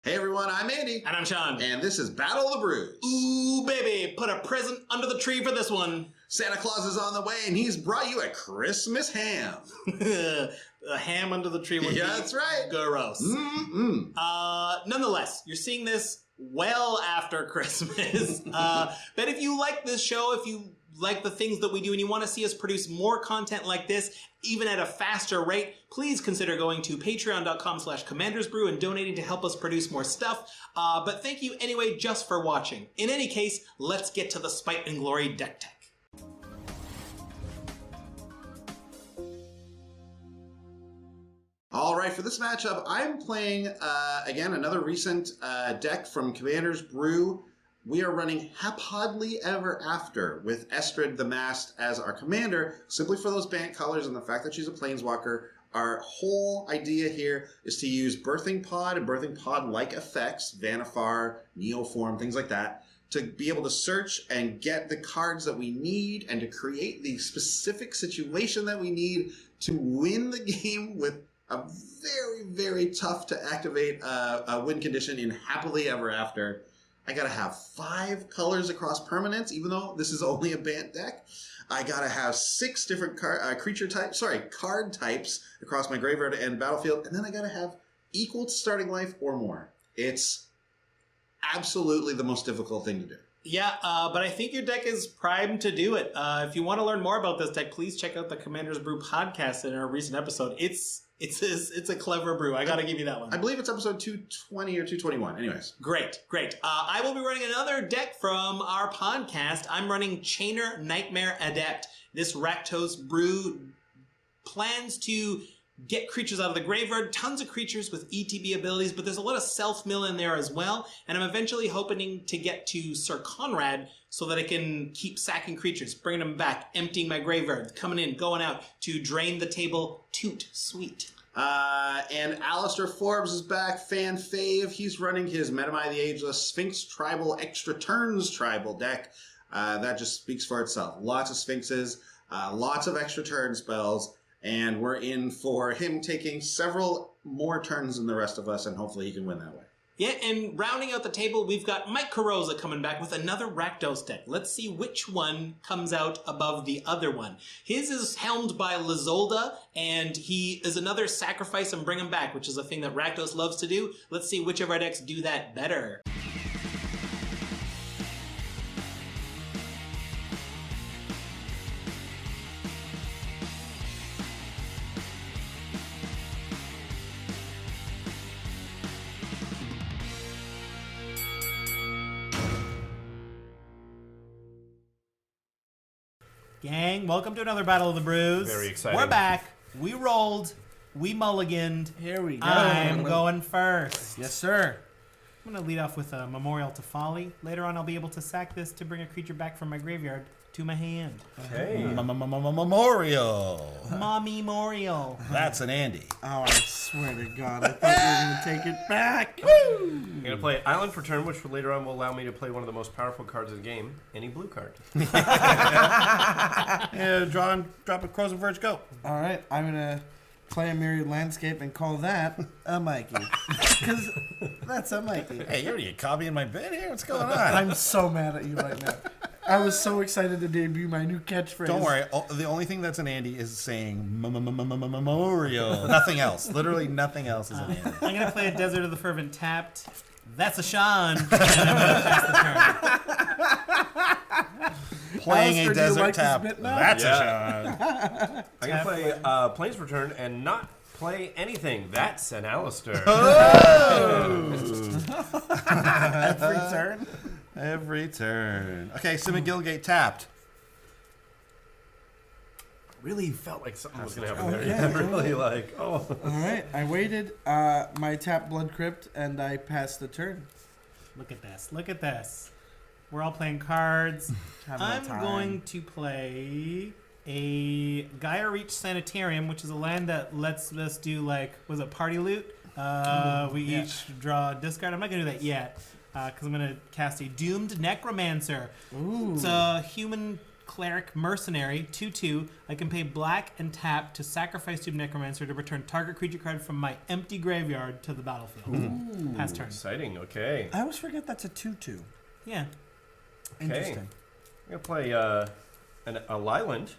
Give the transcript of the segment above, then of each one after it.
Hey everyone, I'm Andy. And I'm Sean. And this is Battle of the Brews. Ooh, baby, put a present under the tree for this one. Santa Claus is on the way and he's brought you a Christmas ham. A ham under the tree would be that's right. gross. Mm-mm. Nonetheless, you're seeing this well after Christmas. But if you like this show, if you like the things that we do and you want to see us produce more content like this, even at a faster rate, please consider going to patreon.com/commandersbrew and donating to help us produce more stuff. But thank you anyway just for watching. In any case, let's get to the Spite and Glory deck tech. All right, for this matchup, I'm playing, again, another recent deck from Commander's Brew. We are running Hap-Pod-Ly Ever After with Estrid the Mast as our commander, simply for those Bant colors and the fact that she's a Planeswalker. Our whole idea here is to use Birthing Pod and Birthing Pod-like effects, Vanifar, Neoform, things like that, to be able to search and get the cards that we need and to create the specific situation that we need to win the game with a very, very tough to activate a win condition in Happily Ever After. I gotta have 5 colors across permanents, even though this is only a Bant deck. I gotta have 6 different card types across my graveyard and battlefield, and then I gotta have equal to starting life or more. It's absolutely the most difficult thing to do. Yeah, but I think your deck is primed to do it. If you want to learn more about this deck, please check out the Commander's Brew podcast in our recent episode. It's a clever brew. I got to give you that one. I believe it's episode 220 or 221. Anyways. Great. I will be running another deck from our podcast. I'm running Chainer Nightmare Adept. This Rakdos brew plans to get creatures out of the graveyard, tons of creatures with ETB abilities, but there's a lot of self-mill in there as well, and I'm eventually hoping to get to Sir Conrad so that I can keep sacking creatures, bringing them back, emptying my graveyard, coming in, going out to drain the table. Toot sweet. And Alastair Forbes is back, fan fave. He's running his Medomai the Ageless Sphinx Tribal Extra Turns Tribal deck. That just speaks for itself. Lots of Sphinxes, lots of extra turn spells, and we're in for him taking several more turns than the rest of us, and hopefully he can win that way. Yeah, and rounding out the table, we've got Mike Carosa coming back with another Rakdos deck. Let's see which one comes out above the other one. His is helmed by Lyzolda, and he is another sacrifice and bring him back, which is a thing that Rakdos loves to do. Let's see which of our decks do that better. Gang, welcome to another Battle of the Brews. Very exciting. We're back. We rolled. We mulliganed. Here we go. I'm going first. Yes, sir. I'm going to lead off with a Memorial to Folly. Later on, I'll be able to sack this to bring a creature back from my graveyard to my hand. Okay. Memorial. Mommy-morial. That's an Andy. Oh, I swear to God, I thought you were going to take it back. Woo! I'm going to play Island for turn, which for later on will allow me to play one of the most powerful cards of the game, any blue card. Yeah, draw and drop a Crows and Verge, go. All right, I'm going to play a Myriad Landscape and call that a Mikey. Because that's a Mikey. Hey, you're already copying my bit here? What's going on? I'm so mad at you right now. I was so excited to debut my new catchphrase. Don't worry. The only thing that's an Andy is saying memorial. Nothing else. Literally nothing else is an Andy. I'm going to play a Desert of the Fervent tapped. That's a Sean. And I'm going to pass the turn. Playing Alastair, a desert like tap. That's Yeah. a Sean. I'm going to play Plains for turn and not play anything. That's an Alastair. Every turn. Every turn. Okay, Simic Gilgate tapped. Really felt like something was going to happen there. Okay. Yeah, really like, All right, I waited my tap Blood Crypt and I passed the turn. Look at this. Look at this. We're all playing cards. I'm going to play a Gaia Reach Sanitarium, which is a land that lets us do, like, was it party loot? We each draw a discard. I'm not going to do that yet, because I'm going to cast a Doomed Necromancer. Ooh. It's a human Cleric Mercenary, 2/2. I can pay black and tap to sacrifice Doom Necromancer to return target creature card from my empty graveyard to the battlefield. Ooh, Pass turn. Exciting. Okay. I always forget that's a 2/2. Yeah. Interesting. I'm gonna play a Lyland.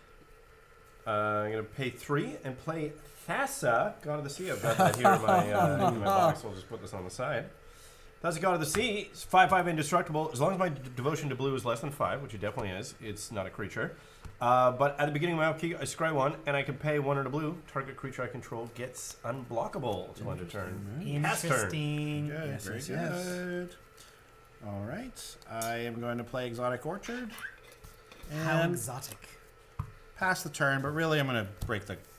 I'm gonna pay 3 and play Thassa, God of the Sea. I've got that here in my box. I'll just put this on the side. Thassa, God of the Sea. It's 5/5 indestructible. As long as my devotion to blue is less than 5, which it definitely is, it's not a creature. But at the beginning of my upkeep, I scry 1, and I can pay 1 and a blue. Target creature I control gets unblockable until end of turn. Pass turn. Interesting. Good, Yes, very yes, yes. good. All right, I am going to play Exotic Orchard. How And exotic. pass the turn, but really I'm going to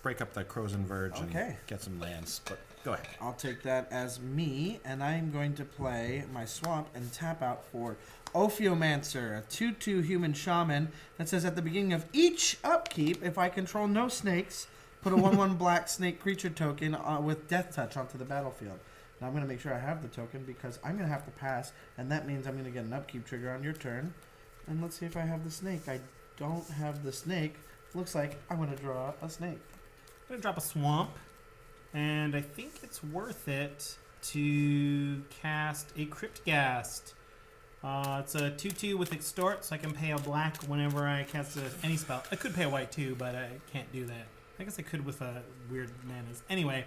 break up the Crows and Verge Okay. and get some lands. But go ahead. I'll take that as me, and I'm going to play my swamp and tap out for Ophiomancer, a 2/2 human shaman that says at the beginning of each upkeep, if I control no snakes, put a 1/1 black snake creature token with Death Touch onto the battlefield. Now I'm going to make sure I have the token because I'm going to have to pass, and that means I'm going to get an upkeep trigger on your turn. And let's see if I have the snake. I don't have the snake. Looks like I'm going to draw a snake. I'm going to drop a swamp, and I think it's worth it to cast a Cryptghast. It's a 2/2 with Extort, so I can pay a black whenever I cast any spell. I could pay a white too, but I can't do that. I guess I could with weird manas. Anyway,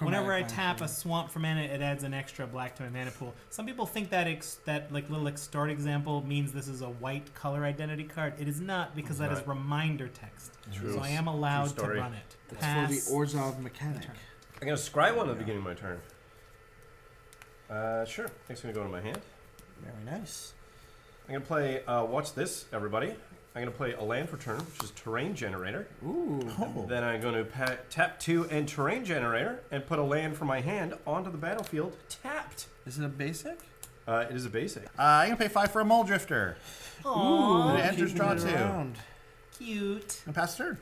whenever I tap a swamp for mana, it adds an extra black to my mana pool. Some people think that that like little Extort example means this is a white color identity card. It is not, because that is reminder text. True. So I am allowed to story. run it. It's Pass. for the Orzhov mechanic. Turn. I'm gonna scry 1 at the beginning of my turn. Sure. It's gonna go to my hand. Very nice. I'm gonna play. Watch this, everybody. I'm gonna play a land for turn, which is Terrain Generator. Ooh. Then I'm going to tap 2 and Terrain Generator and put a land from my hand onto the battlefield tapped. Is it a basic? It is a basic. I'm going to pay 5 for a Mole Drifter. Aww, It enters keeping draw it 2. around. cute. And pass the turn.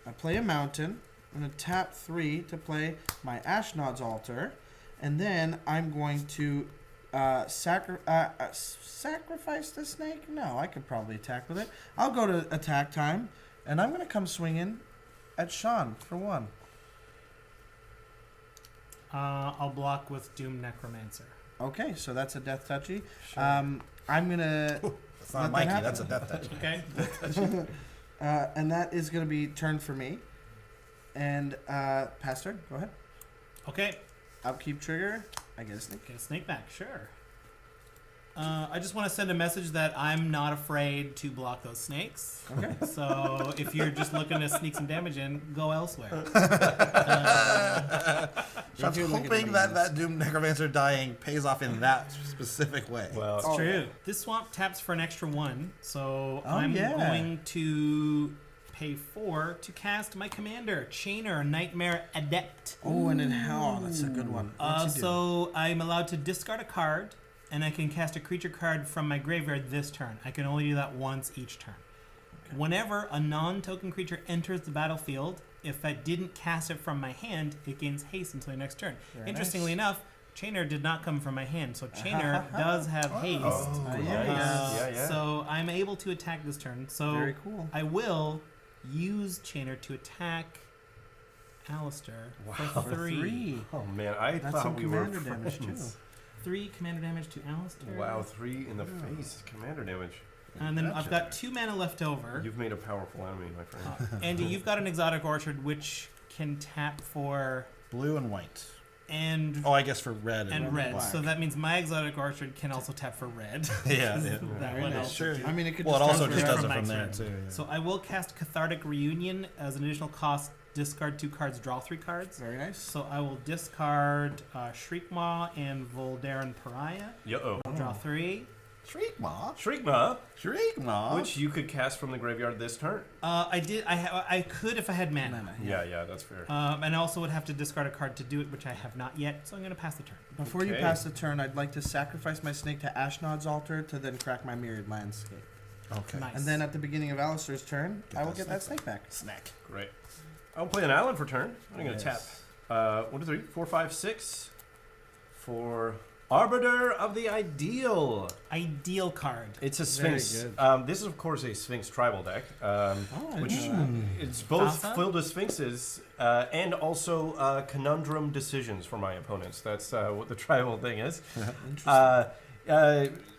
I play a mountain. I'm going to tap 3 to play my Ashnod's Altar. And then I'm going to sacrifice the snake? No, I could probably attack with it. I'll go to attack time. And I'm going to come swinging at Sean for 1. I'll block with Doom Necromancer. Okay, so that's a death touchy. I'm going to... That's not Mikey, that's a death touch. Okay. and that is going to be turn for me. And pass turn. Go ahead. Okay. Upkeep trigger. I get a snake. Get a snake back, sure. I just want to send a message that I'm not afraid to block those snakes. Okay. So if you're just looking to sneak some damage in, go elsewhere. Sean's hoping that Doom Necromancer dying pays off in that specific way. Well, It's true. This swamp taps for an extra 1, so Oh, I'm yeah. going to pay 4 to cast my commander, Chainer Nightmare Adept. Oh, and then hell, that's a good one. What's he do? So I'm allowed to discard a card, and I can cast a creature card from my graveyard this turn. I can only do that once each turn. Okay. Whenever a non-token creature enters the battlefield, if I didn't cast it from my hand, it gains haste until your next turn. Very Interestingly nice. enough, Chainer did not come from my hand, so Chainer does have haste. Oh, yes. yeah. So I'm able to attack this turn. So Very cool. I will use Chainer to attack Alastair for For 3. 3. Oh man, I That's thought some we were commander damage too. friends. 3 commander damage to Alastair. Wow, 3 in the face, commander damage. And then I've got 2 mana left over. You've made a powerful enemy, my friend. Andy, you've got an Exotic Orchard which can tap for Blue and white. and Oh, I guess for red and red. black. So that means my Exotic Orchard can also tap for red. yeah. That Very one nice. also Sure. do. I mean, it could Well, it just also turn just for does from it my from there turn. too. Yeah. So I will cast Cathartic Reunion as an additional cost. Discard 2 cards, draw 3 cards. Very nice. So I will discard Shriekmaw and Voldaran Pariah. Yo-oh. I'll draw 3. Shriekmaw. Shriekmaw, Shriekmaw. which you could cast from the graveyard this turn. I did. I could if I had mana. Yeah, that's fair. And I also would have to discard a card to do it, which I have not yet. So I'm going to pass the turn. Before you Okay. pass the turn, I'd like to sacrifice my snake to Ashnod's Altar to then crack my Myriad Landscape. Okay. Nice. And then at the beginning of Alistair's turn, Get I will that get that snake snake back. Snack. Great. I'll play an island for turn. I'm going to Yes. tap 1, 2, 3, 4, 5, 6 for Arbiter of the Ideal. Ideal card. It's a Very Sphinx. good. This is, of course, a Sphinx tribal deck, which interesting. it's both Thassa? filled with Sphinxes and also conundrum decisions for my opponents. That's what the tribal thing is.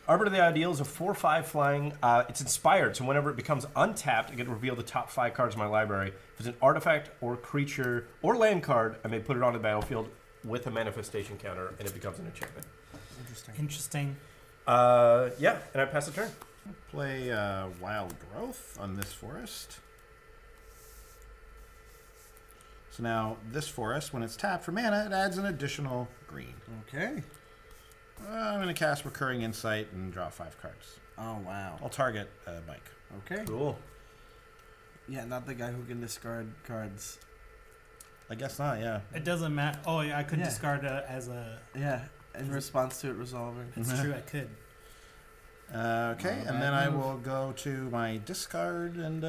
Arbiter of the Ideal is a 4/5 flying. It's inspired, so whenever it becomes untapped, I get to reveal the top 5 cards of my library. If it's an artifact or creature or land card, I may put it on the battlefield with a manifestation counter, and it becomes an enchantment. Interesting. Yeah, and I pass the turn. Play Wild Growth on this forest. So now this forest, when it's tapped for mana, it adds an additional green. Okay. I'm going to cast Recurring Insight and draw 5 cards. Oh, wow. I'll target Mike. Okay. Cool. Yeah, not the guy who can discard cards. I guess not, yeah. It doesn't matter. Oh, yeah, I could Yeah. discard as a. Yeah, in response to it resolving. It's true, I could. Okay, Not a and bad then I move. will go to my discard and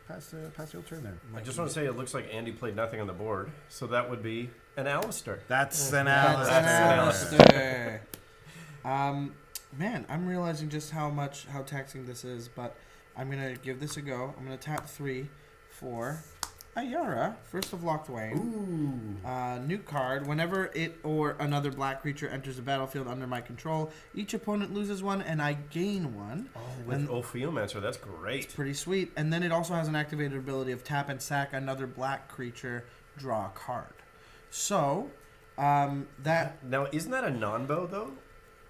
pass the old turn there. I just want to say it looks like Andy played nothing on the board, so that would be an Alastair. That's an That's Alastair. Alastair. Man, I'm realizing just how taxing this is, but I'm gonna give this a go. I'm gonna tap 3 for Ayara, First of Locthwain. Ooh. New card. Whenever it or another black creature enters the battlefield under my control, each opponent loses 1 and I gain 1. Oh, with And- Ophiomancer, that's great. Pretty sweet. And then it also has an activated ability of tap and sack another black creature, draw a card. So, that... Now, isn't that a non-bow, though?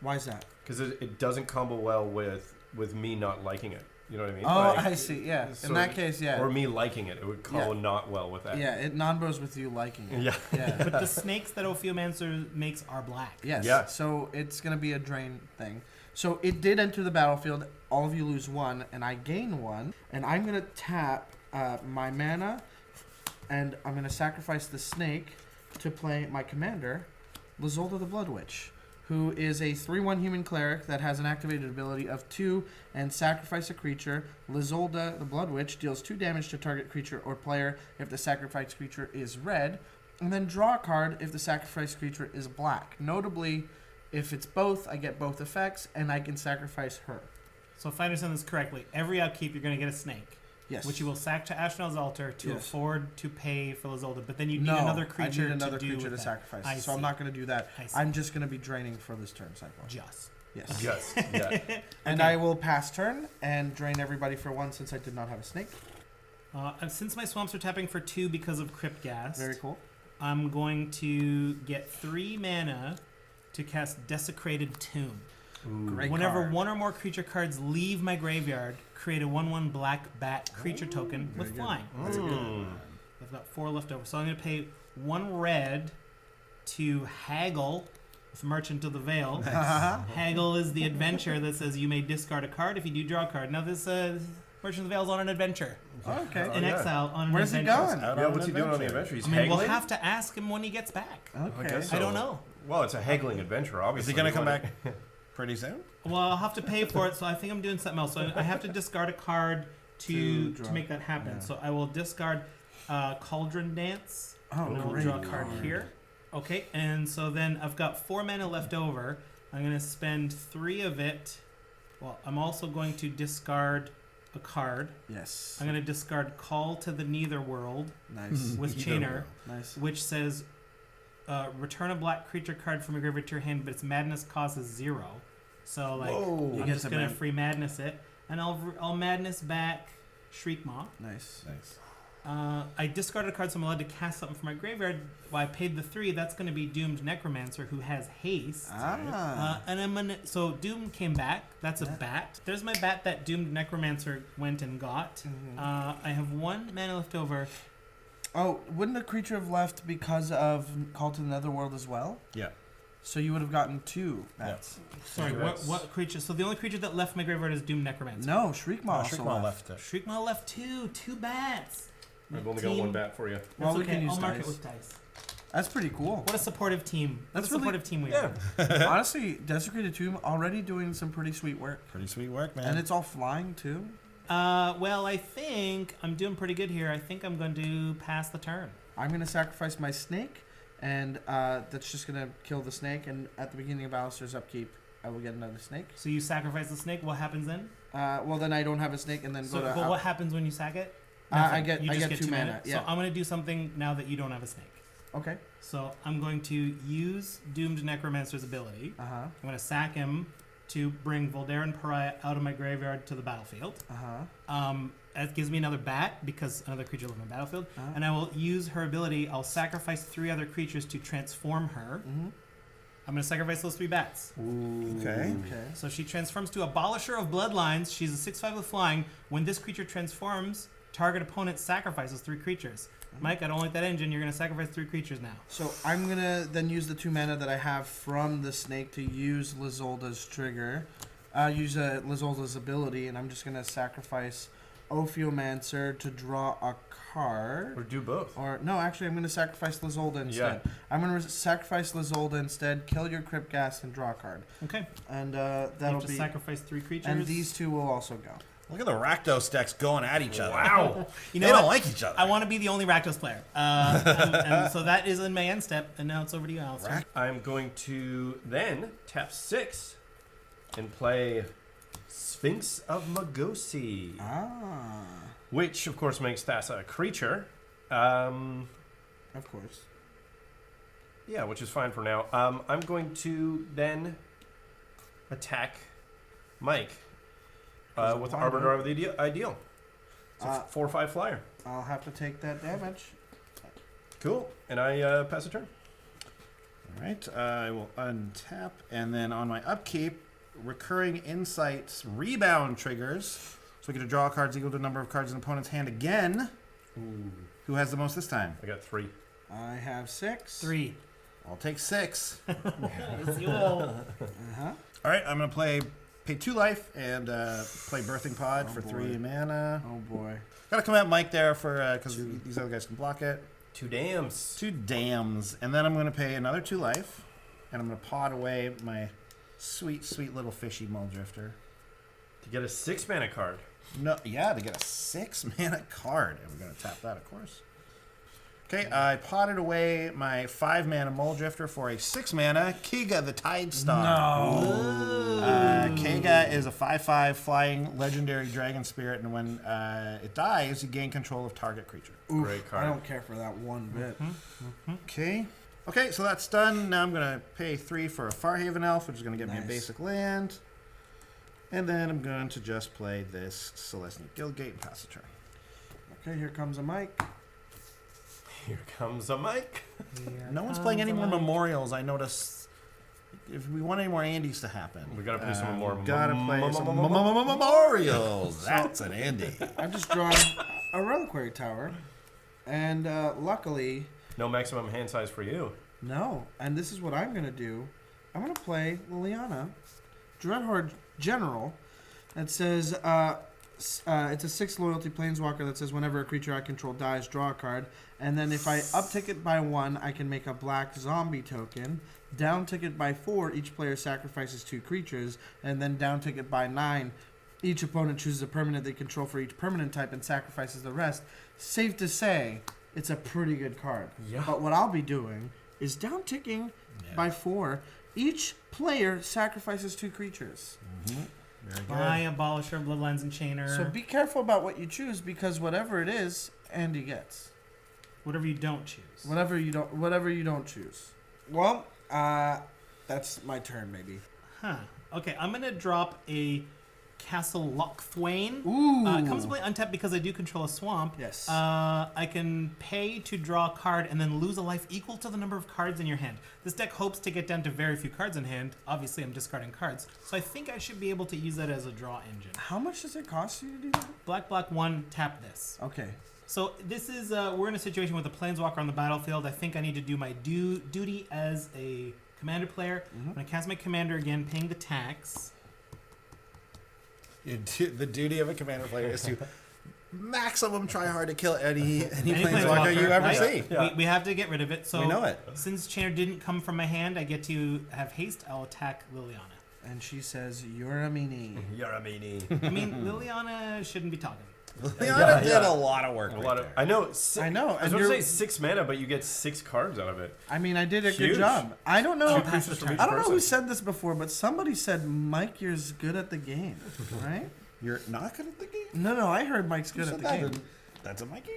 Why is that? Because it doesn't combo well with me not liking it. You know what I mean? Oh, Like, I see. Yeah. so In that case, yeah. Or me liking it. It would combo not well with that. Yeah, it non-bows with you liking it. Yeah. Yeah. But the snakes that Ophiomancer makes are black. Yes. Yeah. So it's going to be a drain thing. So it did enter the battlefield. All of you lose 1, and I gain 1. And I'm going to tap my mana, and I'm going to sacrifice the snake to play my commander, Lyzolda the Blood Witch, who is a 3/1 human cleric that has an activated ability of 2 and sacrifice a creature. Lyzolda the Blood Witch deals 2 damage to target creature or player if the sacrificed creature is red, and then draw a card if the sacrificed creature is black. Notably, if it's both, I get both effects, and I can sacrifice her. So if I understand this correctly, every upkeep you're going to get a snake, Yes. which you will sack to Ashnel's altar to Yes. afford to pay for Lyzolda. But then you need no, another creature I need another to do creature with to that. sacrifice. I So I'm see. not going to do that. I see. I'm just going to be draining for this turn cycle. Just. Yes. Just, yeah. And Okay. I will pass turn and drain everybody for 1 since I did not have a snake. And since my swamps are tapping for 2 because of Crypt Ghast, Very cool. I'm going to get 3 mana to cast Desecrated Tomb. Great Whenever card. 1 or more creature cards leave my graveyard, create a 1/1 black bat creature token with good. flying. Mm. I've got 4 left over. So I'm going to pay 1 red to Haggle with Merchant of the Veil. Haggle is the adventure that says you may discard a card if you do draw a card. Now this Merchant of the Veil is on an adventure. Okay. In yeah. exile on an Where's he adventure. going? Out Yeah, on what's an he doing on the adventure. adventure? He's I mean, we'll haggling? have to ask him when he gets back. Okay. guess I don't so. know. Well, it's a haggling adventure, Is obviously. he going to come You back pretty soon? Well, I'll have to pay for it, so I think I'm doing something else. So I have to discard a card to draw. make that happen. Yeah. So I will discard Cauldron Dance. Oh, and I will great draw a card card. here. Okay, and so then I've got 4 mana left over. I'm going to spend 3 of it. Well, I'm also going to discard a card. Yes. I'm going to discard Call to the Netherworld Nice. with Either Chainer, world. Nice. which says return a black creature card from your graveyard to your hand, but its madness cost is 0. So like Whoa. You I'm get just to gonna man- free madness it, and I'll madness back Shriekmaw. Nice. Nice. I discarded a card, so I'm allowed to cast something from my graveyard. Well, I paid the 3. That's going to be Doomed Necromancer, who has haste. And I'm gonna. So Doom came back. That's a bat. There's my bat that Doomed Necromancer went and got. I have 1 mana left over. Oh, wouldn't a creature have left because of Call to the Netherworld as well? Yeah. So you would have gotten 2 bats. Sorry, Okay, what, that's- what creature? So the only creature that left my graveyard is Doomed Necromancer. No, Shriekmaw also Shriekmaw left. left it. Shriekmaw left 2 bats. I've only got Team- 1 bat for you. That's Well, we okay. can use I'll mark dice. it with dice. That's pretty cool. What a supportive team. That's What a really- supportive team we Yeah. are. Honestly, Desecrated Tomb already doing some pretty sweet work. Pretty sweet work, man. And it's all flying too. Well, I think I'm doing pretty good here. I think I'm going to pass the turn. I'm going to sacrifice my snake and that's just gonna kill the snake. And at the beginning of Alastair's upkeep, I will get another snake. So you sacrifice the snake. What happens then? Well, then I don't have a snake, and then So, go to. but what happens when you sack it? I Nothing. get You just 2 mana. So Yeah. I'm going to do something now that you don't have a snake. Okay. So I'm going to use Doomed Necromancer's ability. Uh huh. I'm going to sack him to bring Voldarin Pariah out of my graveyard to the battlefield. Uh huh. That gives me another bat because another creature lives on the battlefield. Uh-huh. And I will use her ability. I'll sacrifice 3 other creatures to transform her. Mm-hmm. I'm going to sacrifice those 3 bats. Okay. Okay. So she transforms to Abolisher of Bloodlines. She's a 6/5 with flying. When this creature transforms, target opponent sacrifices 3 creatures. Mike, I don't like that engine. You're going to sacrifice 3 creatures now. So I'm gonna then use the 2 mana that I have from the snake to use Lyzolda's trigger. Use Lyzolda's ability, and I'm just gonna sacrifice Ophiomancer to draw a card. Or do both. Or no, actually, I'm going to sacrifice Lyzolda instead. Yeah. I'm going to sacrifice Lyzolda instead, kill your Crypt Ghast, and draw a card. Okay. And You that'll have to be. sacrifice 3 creatures. And these 2 will also go. Look at the Rakdos decks going at each other. Wow. You know They what? don't like each other. I want to be the only Rakdos player. And so that is in my end step. And now it's over to you, Alastair. I'm going to then tap 6 and play Sphinx of Magosi, Ah. which of course makes Thassa a creature. Of course. Yeah, which is fine for now. I'm going to then attack Mike with why Arbiter not? of the Ideal. It's a 4/5 flyer. I'll have to take that damage. Cool. And I pass a turn. All right, I will untap, and then on my upkeep, recurring insights rebound triggers. So we get to draw cards equal to the number of cards in the opponent's hand again. Ooh. Who has the most this time? I got 3. I have 6. 3. I'll take 6. It's you all. Uh-huh. All right, I'm going to pay 2 life and play Birthing Pod for boy. 3 mana. Oh, boy. Got to come at Mike there for because these other guys can block it. 2 dams. 2 dams, and then I'm going to pay another 2 life, and I'm going to pod away my sweet, sweet little fishy Muldrifter. To get a 6 mana card. No, yeah, to get a 6 mana card, and we're going to tap that, of course. Okay, I potted away my 5 mana Muldrifter for a 6 mana Kiga the Tide Star. Kiga is a 5/5 flying legendary dragon spirit, and when it dies, you gain control of target creature. Oof, Great card. I don't care for that one bit. Okay. Okay, so that's done. Now I'm going to pay 3 for a Farhaven Elf, which is going to get me a Nice. basic land. And then I'm going to just play this Celestial Guildgate and pass the turn. Okay, here comes a mic. Here comes a Mike. No one's playing any more memorials. I notice if we want any more Andes to happen, We gotta play some more Gotta play some memorials. memorials. That's an Andy. I've just drawn a Reliquary Tower. And luckily, No maximum hand size for you. no. And this is what I'm going to do. I'm going to play Liliana, Dreadhorde General. That says it's a 6 loyalty planeswalker that says whenever a creature I control dies, draw a card. And then if I uptick it by 1, I can make a black zombie token. Downtick it by 4, each player sacrifices 2 creatures. And then downtick it by 9, each opponent chooses a permanent they control for each permanent type and sacrifices the rest. Safe to say, it's a pretty good card. Yeah. But what I'll be doing is downticking by 4. Each player sacrifices 2 creatures. By Abolisher, Bloodlines, and Chainer. So be careful about what you choose because whatever it is, Andy gets. Whatever you don't choose. Whatever you don't choose. Well, that's my turn maybe. Huh. Okay, I'm going to drop a Castle Lochthwain. Ooh. It comes to play untapped because I do control a swamp. Yes. I can pay to draw a card and then lose a life equal to the number of cards in your hand. This deck hopes to get down to very few cards in hand. Obviously, I'm discarding cards. So I think I should be able to use that as a draw engine. How much does it cost you to do that? Black, 1, tap this. Okay. So this is, we're in a situation with a Planeswalker on the battlefield. I think I need to do my duty as a commander player. I'm going to cast my commander again, paying the tax. The duty of a commander player is to maximum try hard to kill any Any planeswalker you ever right? see. Yeah. We have to get rid of it. So We know it. Since Chainer didn't come from my hand, I get to have haste. I'll attack Liliana. And she says, "You're a meanie." You're a meanie. I mean, Liliana shouldn't be talking. Liana did a lot of work. A lot of. I know. I know, I was and going to say you're- 6 mana, but you get 6 cards out of it. I mean, I did a Huge. good job. I don't know. creatures from each I don't know who person. said this before, but somebody said, Mike, you're good at the game, right? You're not good at the game? No, I heard Mike's good Who at said the that? game. That's a Mikey?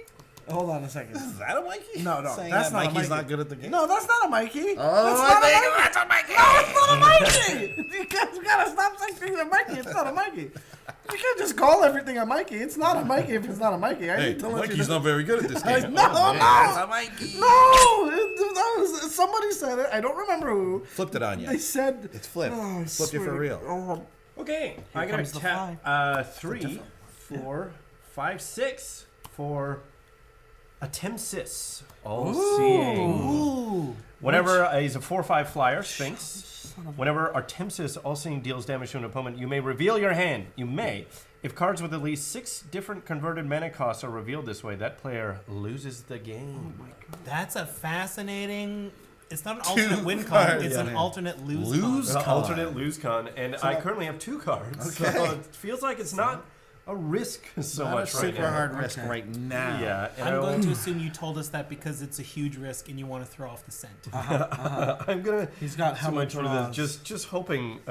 Hold on a second. Is that a Mikey? No, Saying that's that not a Mikey's Mikey. not good at the game? No, that's not a Mikey. Oh, that's not a Mikey. that's a Mikey! No, it's not a Mikey. You guys gotta stop saying things a Mikey. It's not a Mikey. You can't just call everything a Mikey. It's not a Mikey if it's not a Mikey. I Hey, need to let Mikey's you know. not very good at this game. No, That's no. a Mikey. No, somebody said it. I don't remember who. Flipped it on you. They said It's flipped. Oh, I Flipped you swear for to- real. Oh, Okay, I'm going comes to the tap 3, 4, 5, 6 for a Tempsis. All-seeing. ooh. Whenever he's a 4/5 flyer, Sphinx. Whenever Artemsis All-Seeing deals damage to an opponent, you may reveal your hand. You may. If cards with at least 6 different converted mana costs are revealed this way, that player loses the game. That's a fascinating. It's not an alternate win con. cards. It's an Yeah. alternate lose. Lose con. An alternate lose con, and I currently have 2 cards. So it feels like it's not a risk so Not a much right super now. hard risk right now. Yeah, and I'm going to assume you told us that because it's a huge risk and you want to throw off the scent. I'm gonna. He's got so helmet much for draws. this. Just hoping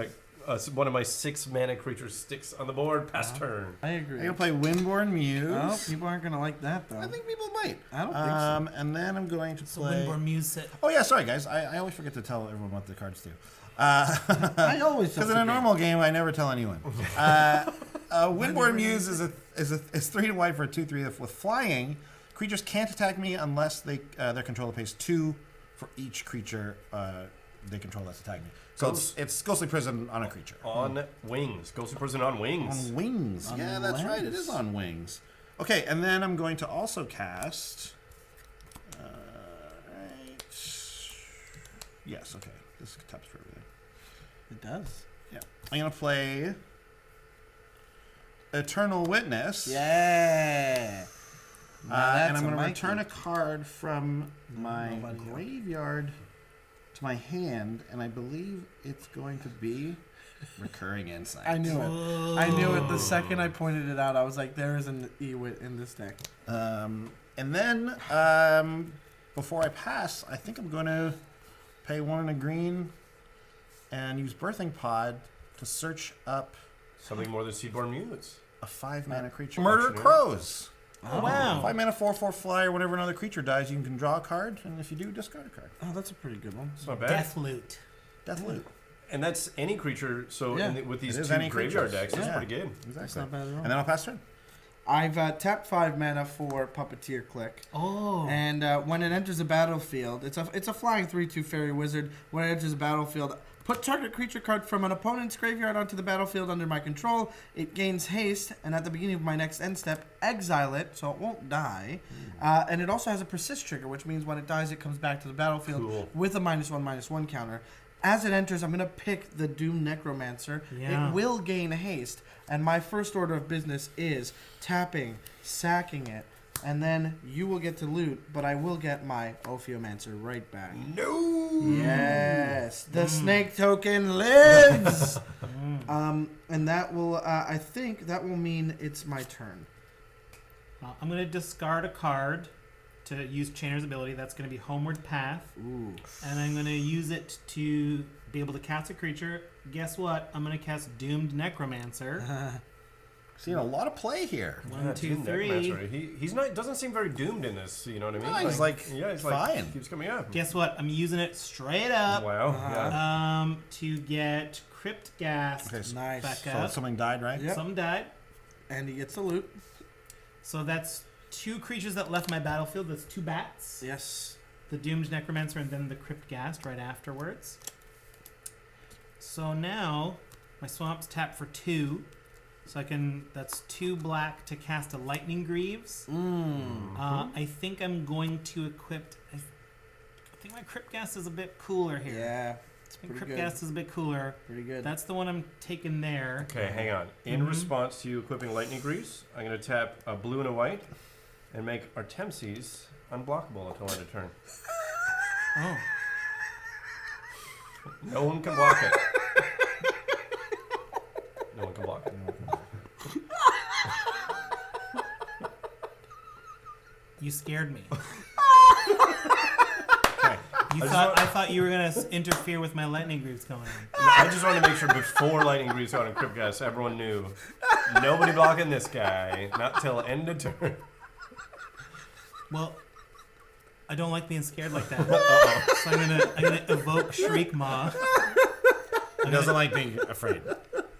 one of my 6 mana creatures sticks on the board past turn. I agree. I'm going to play Windborn Muse. Oh, people aren't gonna like that though. I think people might. I don't think so. And then I'm going to So play... Windborn Muse said, Oh, yeah, sorry, guys. I always forget to tell everyone what the cards do. I always Because in a normal game, I never tell anyone. Windborn Muse is 3 white for a 2/3 with flying. Creatures can't attack me unless their controller pays 2 for each creature they control that's attacking me. So it's Ghostly Prison on a creature. On wings, Ghostly Prison on wings. On wings. On Yeah, that's right. It wings. is on wings. Okay, and then I'm going to also cast. Right. Yes. Okay. This taps for everything. It does. Yeah. I'm gonna play Eternal Witness. Yeah. And I'm going to return a card from my Nobody. graveyard to my hand, and I believe it's going to be Recurring Insight. I knew it. I knew it the second I pointed it out. I was like, there is an Ewit in this deck. And then, before I pass, I think I'm going to pay 1 and a green and use Birthing Pod to search up Something more than Seedborn Mutes. a 5-mana creature. Murder Murder Crows. oh, wow. 5-mana 4/4 flyer. Whenever another creature dies, you can draw a card, and if you do, discard a card. Oh, that's a pretty good one. It's not bad. Death Loot. Death Loot. And that's any creature. So Yeah. with these It is 2 any graveyard creatures. decks, that's Yeah. pretty good. Exactly. That's not bad at all. And then I'll pass turn. I've tapped 5 mana for Puppeteer Click. Oh. And when it enters the battlefield, it's a flying 3/2 fairy wizard. When it enters the battlefield, put target creature card from an opponent's graveyard onto the battlefield under my control. It gains haste, and at the beginning of my next end step, exile it so it won't die. And it also has a persist trigger, which means when it dies, it comes back to the battlefield Cool. with a -1/-1 counter. As it enters, I'm going to pick the Doom Necromancer. Yeah. It will gain haste, and my first order of business is tapping, sacking it, and then you will get to loot, but I will get my Ophiomancer right back. No. Yes, the snake token lives. And that will, I think, that will mean it's my turn. I'm going to discard a card to use Chainer's ability. That's going to be Homeward Path. Ooh. And I'm going to use it to be able to cast a creature. Guess what? I'm going to cast Doomed Necromancer. Seeing a lot of play here. 1, 2, Doom 3. Necromancer. He's not. Doesn't seem very doomed in this. You know what I mean? No, he's like fine. Keeps coming up. Guess what? I'm using it straight up Wow. Yeah. to get Crypt Ghast Okay, so, Nice. back so up. something died, right? Yep. Some died. And he gets the loot. So that's 2 creatures that left my battlefield. That's 2 bats. Yes. The Doomed Necromancer and then the Crypt Ghast right afterwards. So now my swamp's tapped for 2. So that's 2 black to cast a Lightning Greaves. I think I'm going to equip. I think my Crypt Ghast is a bit cooler here. Yeah. It's I think pretty Crypt good. Ghast is a bit cooler. Pretty good. That's the one I'm taking there. Okay, hang on. In response to you equipping Lightning Greaves, I'm going to tap a blue and a white and make Artemses unblockable until end of turn. Oh. No one can block it. No one can block it. You scared me. Okay. I thought you were gonna interfere with my lightning greaves going on. I just wanted to make sure before Lightning Greaves on Cryptcast, everyone knew nobody blocking this guy, not till end of turn. Well, I don't like being scared like that. Uh-oh. So I'm gonna evoke Shriek Maw. He doesn't like being afraid.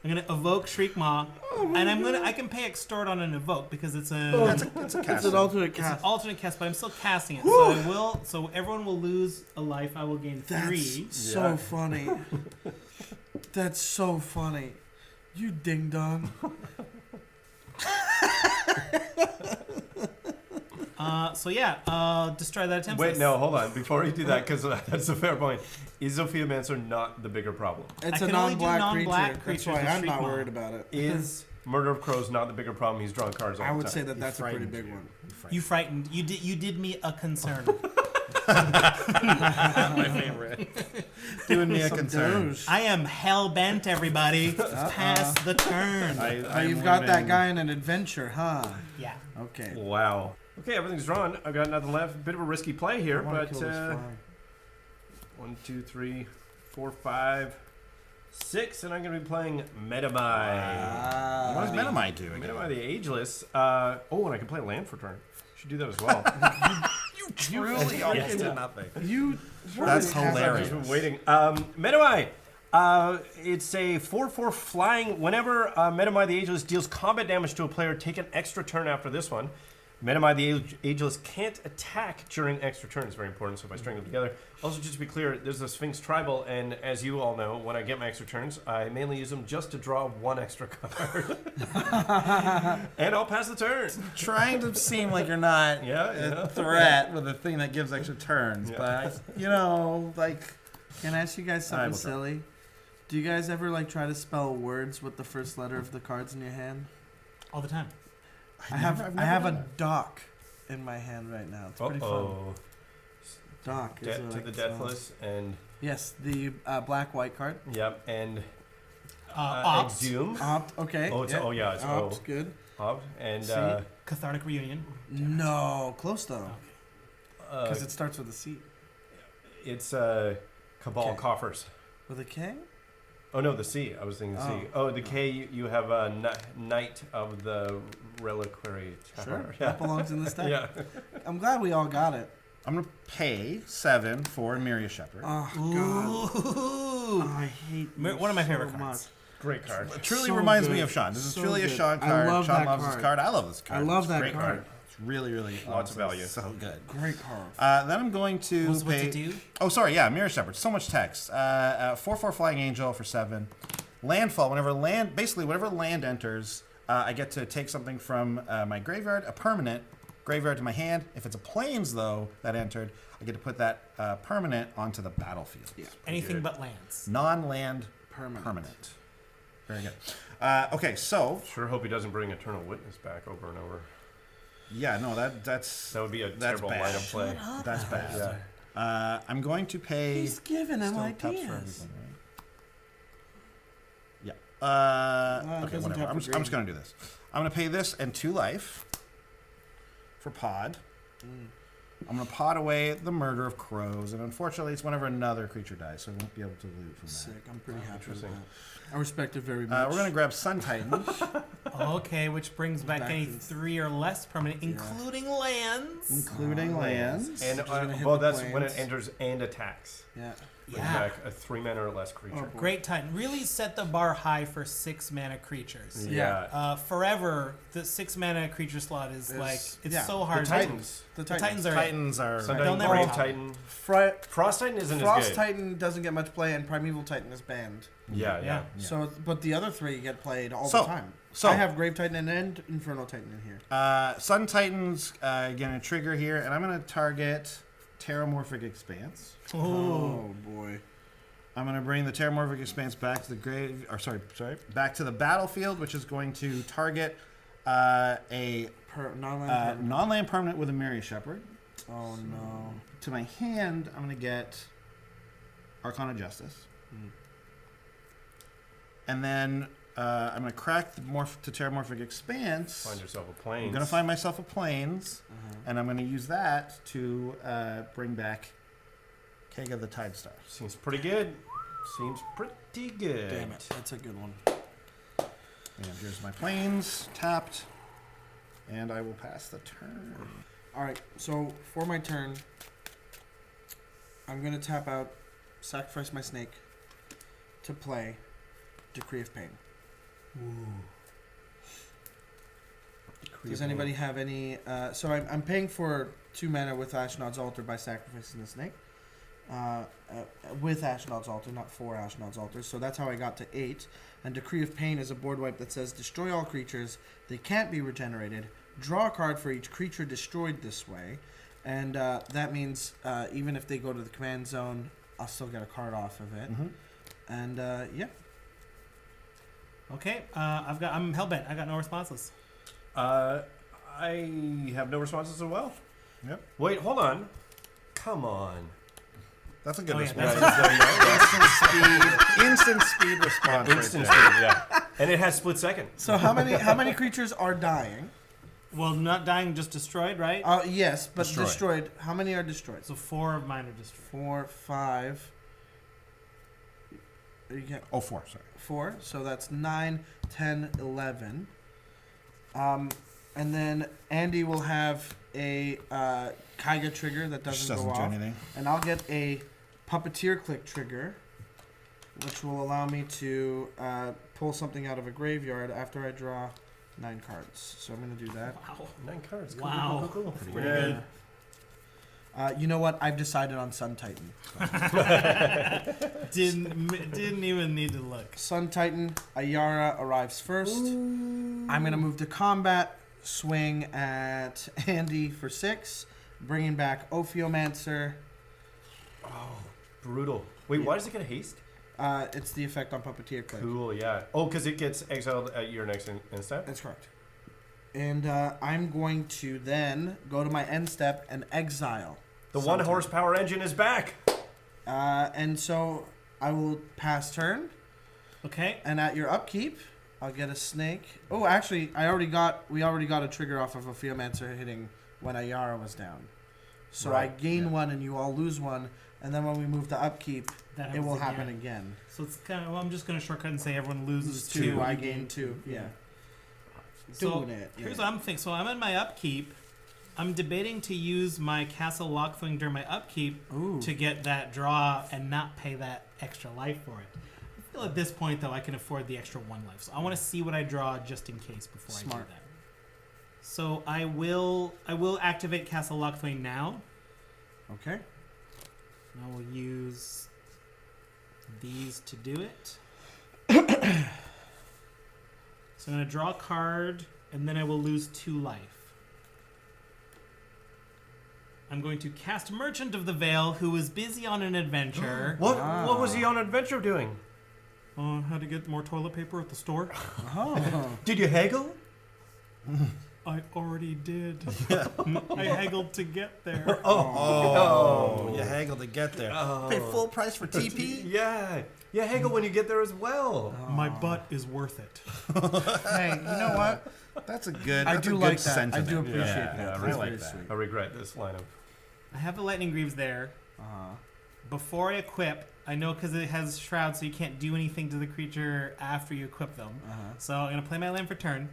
I'm gonna evoke Shriek Maw, and I can pay extort on an evoke because it's That's a It's cast. an alternate it's an cast. alternate cast, but I'm still casting it. So I will. So everyone will lose a life. I will gain 3. That's so funny. That's so funny. You ding dong. So yeah, destroy that attempt. Wait, no, hold on. Before you do that, because that's a fair point. Is Ophiumancer not the bigger problem? It's I a can only do non-black, non-black creature. That's creatures why with I'm Shriek not Maw. worried about it. Is Murder of Crows not the bigger problem? He's drawing cards all I the would time. say that that's a pretty frightened big you. one. You frightened. You did me a concern. My favorite. Doing me a concern. Doge. I am hell bent, everybody. Pass the turn. Oh, you've got that guy in an adventure, huh? Yeah. Okay. Wow. Okay, everything's drawn. I've got nothing left. Bit of a risky play here, I wanna but kill this fly. 1, 2, 3, 4, 5, 6, and I'm going to be playing Medomai. What does Medomai do again? Medomai the Ageless. And I can play land for turn. Should do that as well. You truly are into nothing. You. That's I've hilarious. just been waiting. Medomai. It's a 4/4 flying. Whenever Medomai the Ageless deals combat damage to a player, take an extra turn after this one. Medomai the Ageless can't attack during extra turns. Very important, so if I string them together. Also, just to be clear, there's a Sphinx Tribal, and as you all know, when I get my extra turns, I mainly use them just to draw 1 extra card. And I'll pass the turn. Trying to seem like you're not Yeah, a yeah. threat with a thing that gives extra turns, Yeah. but like Can I ask you guys I something will try. silly? Do you guys ever like try to spell words with the first letter of the cards in your hand? All the time. I have a dock in my hand right now. It's pretty fun. Uh-oh. Dock is what To I the can spell. Deathless, and Yes, the black-white card. yep, and Opt. Exhume. Opt. Okay. Oh, it's yeah. oh yeah, it's Opt. Good. Opt, and See? Cathartic Reunion. No, close though, uh, because it starts with a C. it's Cabal Okay. Coffers. With a K? Oh no, the C. I was thinking C. Oh, the K. You have Knight of the Reliquary Tower. Sure. Yeah. That belongs in this deck. Yeah. I'm glad we all got it. I'm gonna pay 7 for Miria Shepherd. Oh God. Ooh. Oh, I hate One of my so favorite much. cards. Great card. It truly So reminds me good. of Sean. This is So truly a good. Sean I card. love Sean that loves card. this card. I love this card. I love It's a that great card. It's really, really Lots of awesome. value. So good. Great card. Then I'm going to What's pay. it do? Oh, sorry. Yeah, Mirror Shepherd. So much text. 4/4 Flying Angel for 7. Landfall. Whenever land enters, I get to take something from my graveyard, a permanent graveyard to my hand. If it's a plains though that entered, I get to put that permanent onto the battlefield. Yeah. Anything good. but lands. Non-land Permanent. Very good. Okay, so Sure hope he doesn't bring Eternal Witness back over and over. yeah, no, that's That would be a That's terrible bad. line of play. that's bad. Yeah. I'm going to pay. He's giving him Still taps for ideas. everything, right? Yeah. it Okay, doesn't whatever. tap I'm for just going to do this. I'm going to pay this and 2 life for Pod. I'm going to pod away the Murder of Crows, and unfortunately, it's whenever another creature dies, so I won't be able to loot from that. Sick. I'm pretty happy with Interesting. that. I respect it very much. We're going to grab Sun Titan. Okay, which brings back Back any to- 3 or less permanent, including lands. including lands. And Which is gonna hit well, the that's when it plains. enters and attacks. Yeah. Brings Yeah. back a 3-mana or less creature. Oh, boy. Great Titan. Really set the bar high for 6 mana creatures. Yeah. Forever, the 6 mana creature slot is Is- like, it's yeah. so The hard. Titans. The The Titans. Titans are Titans are. Sun They'll Titan, never Brave top. Titan. Frost Frost Titan isn't as good. Titan doesn't get much play, and Primeval Titan is banned. Yeah, yeah. So, but the other 3 get played all So- the time. so- I have Grave Titan and Infernal Titan in here. Sun Titan's getting a trigger here, and I'm going to target Terramorphic Expanse. Ooh. Oh boy. I'm going to bring the Terramorphic Expanse back to the back to the battlefield, which is going to target a Non-land. non-land permanent with a Miria Shepherd. Oh no. To my hand, I'm going to get Arcana Justice. And then I'm going to crack the to Terramorphic Expanse. Find yourself a plains. I'm going to find myself a plains, and I'm going to use that to bring back Kega the Tide Star. Seems pretty good. Seems pretty good. Damn it, that's a good one. And here's my plains, tapped, and I will pass the turn. All right, so for my turn, I'm going to tap out, sacrifice my snake to play Decree of Pain. Does anybody have any... so I'm paying for 2 mana with Ashnod's Altar by sacrificing the snake. With Ashnod's Altar, not for Ashnod's Altar. So that's how I got to 8. And Decree of Pain is a board wipe that says destroy all creatures. They can't be regenerated. Draw a card for each creature destroyed this way. And that means even if they go to the command zone, I'll still get a card off of it. And yeah. Okay, I'm hellbent. I got no responses. I have no responses as well. Yep. Wait, hold on. Come on. That's a good Oh, yeah, response. that's- Instant speed response. Instant right there. speed, yeah. And it has split second. So how many creatures are dying? Well, not dying, just destroyed, right? Yes, but Destroyed. destroyed. How many are destroyed? So 4 of mine are destroyed. 4, 5. You get Oh, 4, sorry. 4. So that's 9, 10, 11. And then Andy will have a Kaiga trigger that Which doesn't go doesn't do off. anything. And I'll get a Puppeteer click trigger, which will allow me to pull something out of a graveyard after I draw 9 cards. So I'm going to do that. Wow. 9 cards. Cool, Wow. cool. Pretty Yeah. good. You know what? I've decided on Sun Titan. Didn't even need to look. Sun Titan, Ayara arrives first. I'm going to move to combat, swing at Andy for 6, bringing back Ophiomancer. Brutal. Wait, why does it get a haste? It's the effect on Puppeteer Click. Cool, yeah. Oh, because it gets exiled at your next step? That's correct. And I'm going to then go to my end step and exile. The Sun 1 Titan. horsepower engine is back. And so I will pass turn. Okay. And at your upkeep, I'll get a snake. Oh, actually, we already got a trigger off of a Ophiomancer hitting when Ayara was down. So I Right, gain 1 and you all lose 1. And then when we move to upkeep, That it will happens happen again. again. So it's kind of. Well, I'm just gonna shortcut and say everyone loses 2. I gain 2. Yeah. So Doing it. here's yeah. what I'm thinking. So I'm in my upkeep. I'm debating to use my Castle Lockthwing during my upkeep Ooh. to get that draw and not pay that extra life for it. I feel at this point though I can afford the extra 1 life. So I want to see what I draw just in case before I Smart. do that. So I will activate Castle Lockthwing now. Okay. I will use these to do it. So I'm going to draw a card, and then I will lose 2 life. I'm going to cast Merchant of the Veil, who is busy on an adventure. What was he on adventure doing? How to get more toilet paper at the store? Oh. Did you haggle? I already did. I haggled to get there. Oh, you haggled to get there. Oh. Pay full price for TP? Yeah. Yeah, haggle when you get there as well. My butt is worth it. Hey, you know what? That's a good. I That's do a good like that. sentiment. I do appreciate Yeah, that. yeah, That's I like very that. sweet. I regret this lineup. I have the Lightning Greaves there. Before I equip, I know because it has Shroud, so you can't do anything to the creature after you equip them. So I'm going to play my land for turn.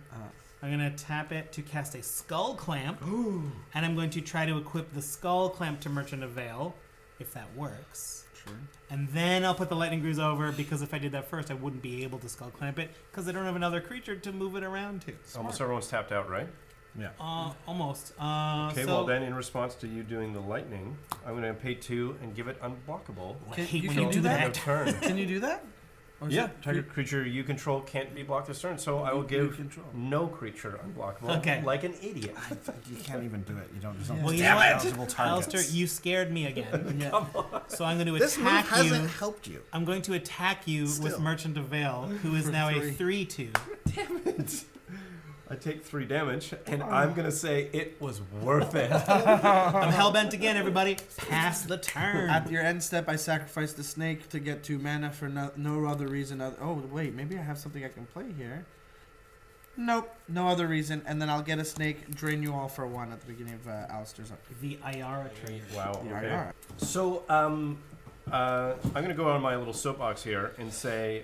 I'm going to tap it to cast a Skull Clamp. And I'm going to try to equip the Skull Clamp to Merchant of Veil, if that works. Sure. And then I'll put the Lightning Greaves over, because if I did that first, I wouldn't be able to Skull Clamp it, because I don't have another creature to move it around to. Almost everyone's tapped out, right? Yeah. Almost. Okay, so well then, in response to you doing the lightning, I'm going to pay 2 and give it unblockable. I Can- hate you when can you do do that? End of that. turn. Can you do that? Or is Yeah, it- target creature you control can't be blocked this turn, so I will You give control. no creature unblockable. Okay. Like an idiot. You can't even do it. You don't. Yeah. Well, you Damn know it. what? Eligible targets. Alastair, you scared me again. Yeah. So I'm going to This move attack hasn't you. helped you. I'm going to attack you with Still. Merchant of Veil, who is For now 3. a 3/2. I take 3 damage, and I'm going to say it was worth it. I'm hellbent again, everybody. Pass the turn. At your end step, I sacrifice the snake to get 2 mana for no other reason. Oh, wait, maybe I have something I can play here. Nope, no other reason. And then I'll get a snake, drain you all for 1 at the beginning of Alastair's upkeep. The Ayara tree. Wow, The okay. Ayara. So, I'm going to go on my little soapbox here and say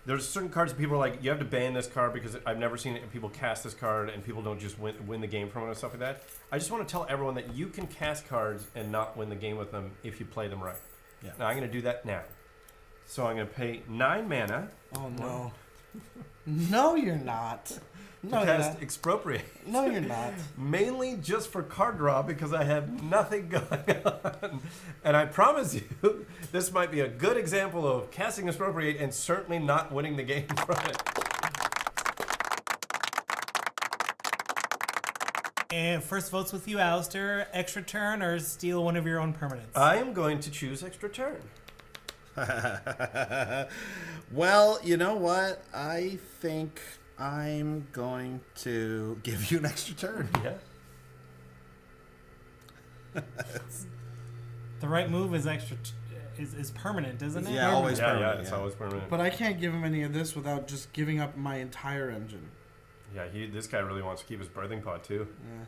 there's certain cards that people are like, you have to ban this card because I've never seen it, people cast this card and people don't just win the game from it and stuff like that. I just want to tell everyone that you can cast cards and not win the game with them if you play them right. Yeah. Now, I'm going to do that now. So I'm going to pay 9 mana Oh, no. No, you're not. to No, you're cast not. Expropriate. No, you're not. Mainly just for card draw because I have nothing going on. And I promise you, this might be a good example of casting Expropriate and certainly not winning the game from it. And first votes with you, Alastair. Extra turn or steal one of your own permanents? I am going to choose extra turn. Well, you know what? I think I'm going to give you an extra turn. Yeah. The right move is is permanent, isn't it? Yeah, always Yeah, permanent. it's yeah. always permanent. But I can't give him any of this without just giving up my entire engine. Yeah, this guy really wants to keep his birthing pod too. Yeah.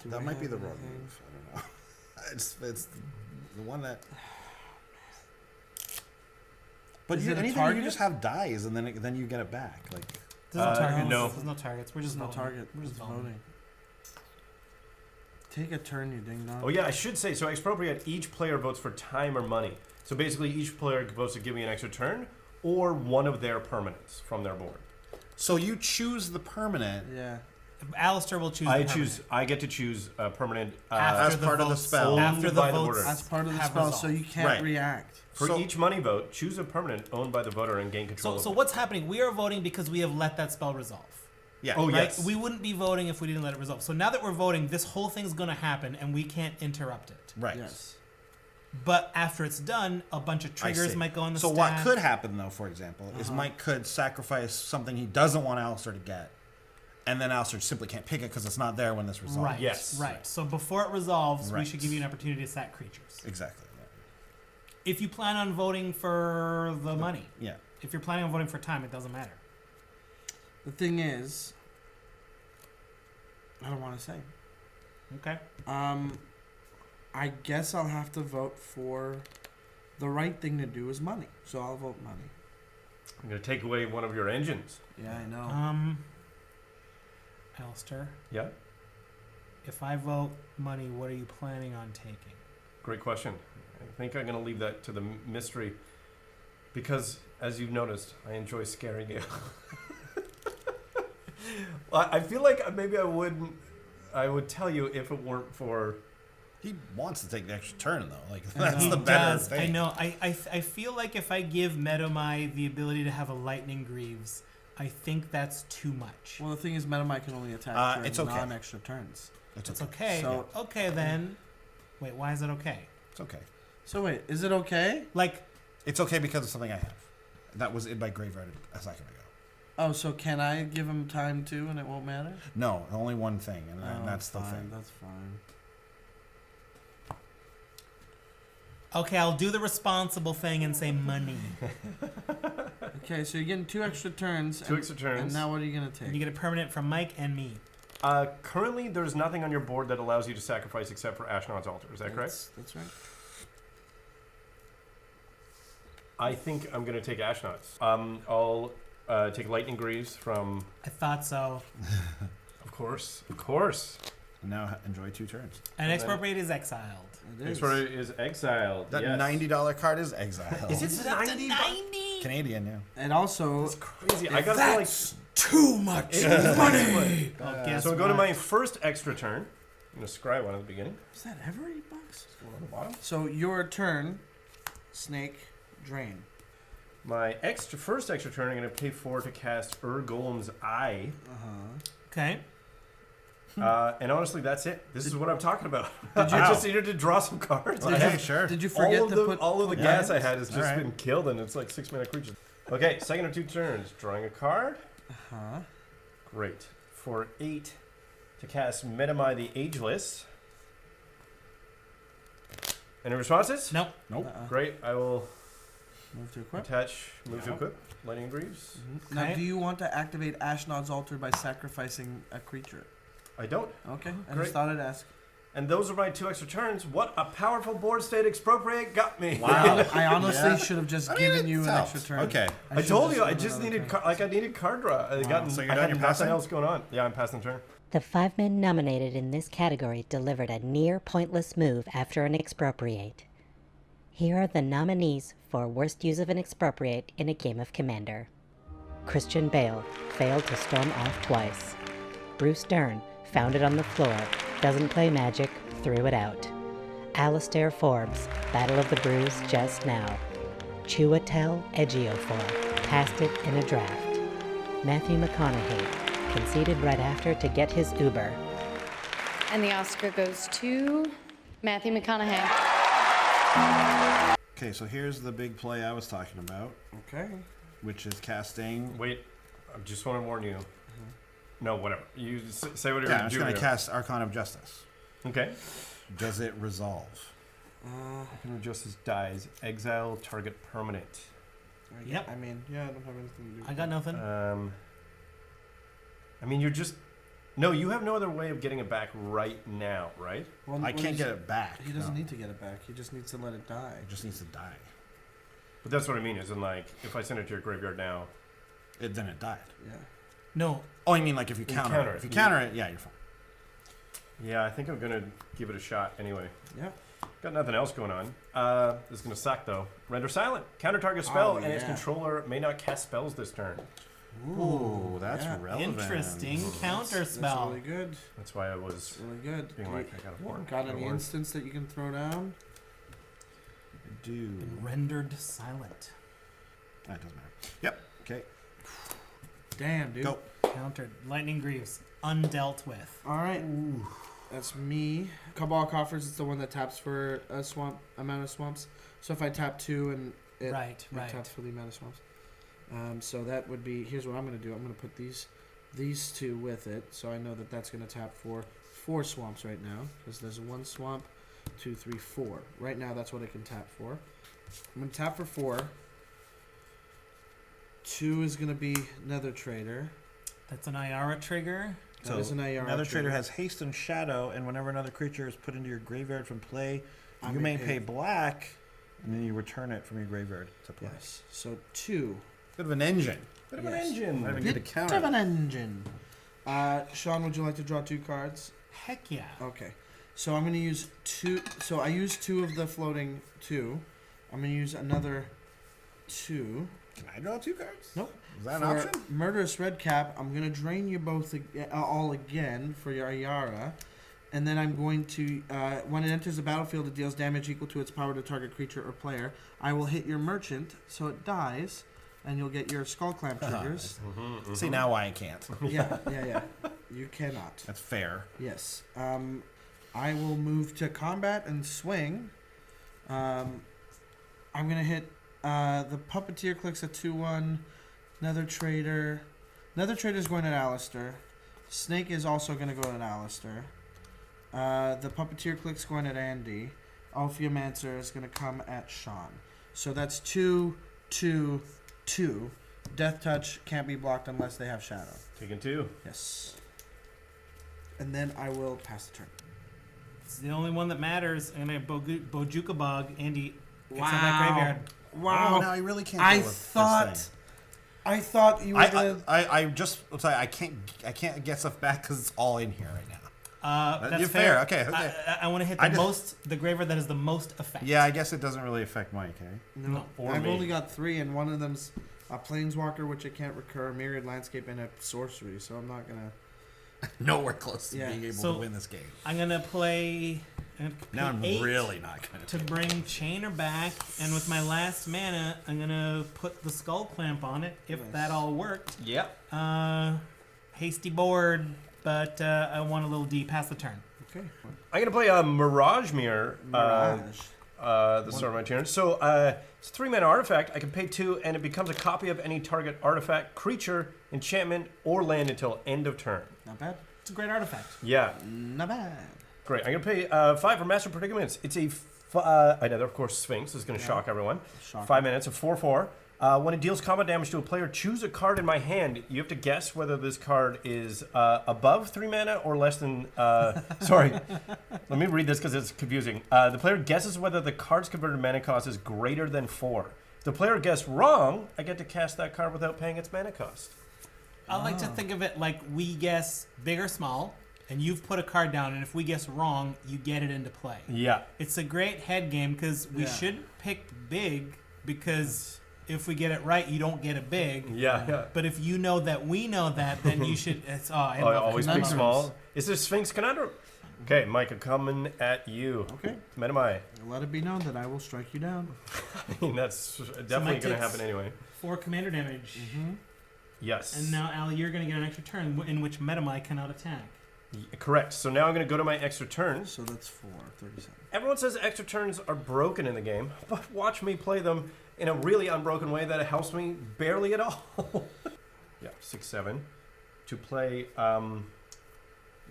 Do That I might be have the wrong anything? move. I don't know. It's the one that. But Is you, it a anything target? you just have dies and then you get it back. Like There's no targets. no. There's no targets. We're just There's no voting. target. We're just It's voting. voting. Take a turn, you ding dong. Oh yeah, I should say, so Expropriate, each player votes for time or money. So basically each player votes to give me an extra turn or one of their permanents from their board. so, you choose the permanent. Yeah. Alistair will choose. the permanent. I get to choose a permanent After as part of the votes- spell. After Owned the by the votes. voter. That's part of the Have spell, resolve. so you can't Right. react. For So- each money vote, choose a permanent owned by the voter and gain control. So of it. what's happening? We are voting because we have let that spell resolve. Yeah. Oh, Right? yes. We wouldn't be voting if we didn't let it resolve. So now that we're voting, this whole thing's going to happen and we can't interrupt it. Right. Yes. But after it's done, a bunch of I triggers see. might go on the So stack. what could happen though, for example, is Mike could sacrifice something he doesn't want Alistair to get, and then Alistair simply can't pick it because it's not there when this resolves. Right. Yes. Right. So before it resolves, we Right. should give you an opportunity to sack creatures. Exactly. If you plan on voting for the money, Yeah. if you're planning on voting for time, it doesn't matter. The thing is, I don't want to say. Okay. I guess I'll have to vote for the right thing to do is money. So I'll vote money. I'm going to take away one of your engines. Yeah, I know. Alistair, Yeah? if I vote money, what are you planning on taking? Great question. I think I'm going to leave that to the mystery because, as you've noticed, I enjoy scaring you. Well, I feel like maybe I would tell you if it weren't for... He wants to take the extra turn though. Like He that's the better does. thing. I know. I feel like if I give Medomai the ability to have a lightning greaves, I think that's too much. Well, the thing is, Medomai can only attack during it's okay. non-extra turns. It's okay. So- okay then. Wait, why is it okay? It's okay. So wait, is it okay? Like, It's okay because of something I have. That was in my graveyard a second ago. Oh, so can I give him time too, and it won't matter? No, only one thing, and Oh, that's the fine, thing. That's fine. okay, I'll do the responsible thing and say money. Okay, so you're getting 2 extra turns. Two extra turns. And now what are you gonna take? You get a permanent from Mike and me. Currently, there's nothing on your board that allows you to sacrifice except for Ashnod's Altar. Is that correct? That's right. I think I'm going to take Ashnod's. I'll take Lightning Greaves from... I thought so. Of course. And now enjoy 2 turns. And expropriate is exiled. It is. Expropriate is exiled. That yes. $90 card is exiled. Is it 90? 90? Canadian? Yeah. And also, That's crazy. I got to like... too much money. Well, guess So I'm going to what? my first extra turn. I'm going to scry one at the beginning. is that ever $8? On the bottom. So your turn, Snake, drain. My first extra turn, I'm going to pay 4 to cast Golem's Eye. Okay. And honestly, that's it. This is what I'm talking about. Did you- I just needed to draw some cards. Well, hey, sure. Did you forget to put all of the gas I had has just Alright. been killed, and it's like 6-mana creatures. Okay, second of 2 turns. Drawing a card. Great. For 8 to cast Medomai the Ageless. Any responses? Nope. Nope. Great. I will Move to equip. attach, move to equip, Lightning Greaves. Now, Okay. do you want to activate Ashnod's altar by sacrificing a creature? I don't. Okay, I Great. just thought I'd ask. And those are my 2 extra turns. What a powerful board state Expropriate got me. Wow. I honestly Yeah. should have just I mean, given it you an helps. extra turn. Okay. I should've told you, I given just another needed, turn. I needed card draw. I got, So you're I done, had you're nothing passing? else going on. Yeah, I'm passing the turn. The 5 men nominated in this category delivered a near pointless move after an expropriate. Here are the nominees for worst use of an expropriate in a game of Commander. Christian Bale failed to storm off twice. Bruce Dern found it on the floor, doesn't play Magic, threw it out. Alastair Forbes, Battle of the Brews just now. Chiwetel Ejiofor, passed it in a draft. Matthew McConaughey, conceded right after to get his Uber. And the Oscar goes to Matthew McConaughey. Okay, so here's the big play I was talking about, Okay. which is casting. Wait, I just want to warn you. No, whatever. You say what you're Yeah, I'm going to just do. going to here. cast Archon of Justice. Okay. Does it resolve? Arcane of Justice dies. Exile target permanent. Yep. I mean, yeah, I don't have anything to do with I got nothing. I mean, you're just... No, you have no other way of getting it back right now, right? Well, I when can't he's- get it back. He doesn't no. need to get it back. He just needs to let it die. It just needs to die. But that's what I mean, is in like, if I send it to your graveyard now... Then it died. Yeah. No. Oh, you mean like if you counter, counter it? it. If you counter it, yeah, you're fine. Yeah, I think I'm going to give it a shot anyway. Yeah. Got nothing else going on. This is going to suck, though. Render silent. Counter target spell, Oh, and its yeah. controller may not cast spells this turn. Ooh, that's yeah. relevant. Interesting counter That's spell. really good. That's why I was That's really good. being like, I got to warn. Got any instance that you can throw down? Do Rendered silent. that doesn't matter. Yep. Okay. Damn, dude. Go. Countered. Lightning Greaves. Undealt with. All right. That's me. Cabal Coffers is the one that taps for a swamp amount of swamps. So if I tap 2 and it, Right, it right. taps for the amount of swamps. So that would be. Here's what I'm going to do. I'm going to put these 2 with it, so I know that that's going to tap for 4 swamps right now, because there's 1 swamp, 2, 3, 4. Right now, that's what I can tap for. I'm going to tap for 4. 2 is going to be Nether Trader. That's an Iara trigger. That is an IR Another trader trigger. has haste and shadow, and whenever another creature is put into your graveyard from play, I you may may pay black, and then you return it from your graveyard to play. Yes. So 2. Bit of an engine. Bit of an Yes. engine. Might even get a Bit counter. of an engine. Sean, would you like to draw 2 cards? Heck yeah. Okay. So I'm going to use 2. So I used 2 of the floating 2. I'm going to use another 2. Can I draw 2 cards? Nope. Is that an For option? Murderous Redcap, I'm going to drain you both all again for your Ayara. And then I'm going to, when it enters the battlefield, it deals damage equal to its power to target creature or player. I will hit your merchant, so it dies, and you'll get your Skull Clamp triggers. See, now why I can't. Yeah. You cannot. That's fair. Yes. I will move to combat and swing. I'm going to hit the Puppeteer clicks a 2-1. Nether Trader. Nether Trader is going at Alastair. Snake is also going to go at Alastair. The Puppeteer clicks going at Andy. Ophiomancer is going to come at Sean. So that's 2, 2, 2. Death Touch can't be blocked unless they have Shadow. Taking 2. Yes. And then I will pass the turn. It's the only one that matters. I'm going to Bojuka Bog. Andy gets out that graveyard. Wow. Oh, now I really can't. I deal with thought this thing. I thought you were gonna. I just. I'm sorry. I can't get stuff back because it's all in here right now. That's You're fair. Okay. I want to hit I the just- the graveyard that has the most effect. Yeah, I guess it doesn't really affect Mike, eh? No, or I've me. only got 3, and one of them's a Planeswalker, which I can't recur, a Myriad Landscape, and a Sorcery. So I'm not gonna. Nowhere close to Yeah. being able So- to win this game. I'm gonna play. Now I'm 8 really not gonna. to bring Chainer back, and with my last mana, I'm gonna put the Skull Clamp on it. If Nice. that all worked. Yep. Hasty board, but I want a little D. Pass the turn. Okay. I'm going to play a Mirage Mirror. Mirage. the start of my turn. So it's a 3-mana artifact. I can pay 2, and it becomes a copy of any target artifact, creature, enchantment, or land until end of turn. Not bad. It's a great artifact. Yeah. Not bad. Great. I'm going to pay 5 for Master Predicaments. It's another, of course, Sphinx. This is going to shock everyone. Shocker. 5 minutes, a 4/4. When it deals combat damage to a player, choose a card in my hand. You have to guess whether this card is above 3 mana or less than... sorry. Let me read this because it's confusing. The player guesses whether the card's converted mana cost is greater than 4. If the player guessed wrong, I get to cast that card without paying its mana cost. I like to think of it like we guess big or small, and you've put a card down, and if we guess wrong, you get it into play. Yeah. It's a great head game because we should pick big because if we get it right, you don't get a big. Yeah. But if you know that we know that, then you should. I Always pick conundrums. small. Is this Sphinx Conundrum? Okay, Mike, I'm coming at you. Okay. Medomai. Let it be known that I will strike you down. I mean, that's definitely Mike going to takes happen anyway. 4 commander damage. Yes. And now, Al, you're going to get an extra turn in which Medomai cannot attack. Correct. So now I'm going to go to my extra turns. So that's 37. Everyone says extra turns are broken in the game, but watch me play them in a really unbroken way that helps me barely at all. Yeah, 6/7. To play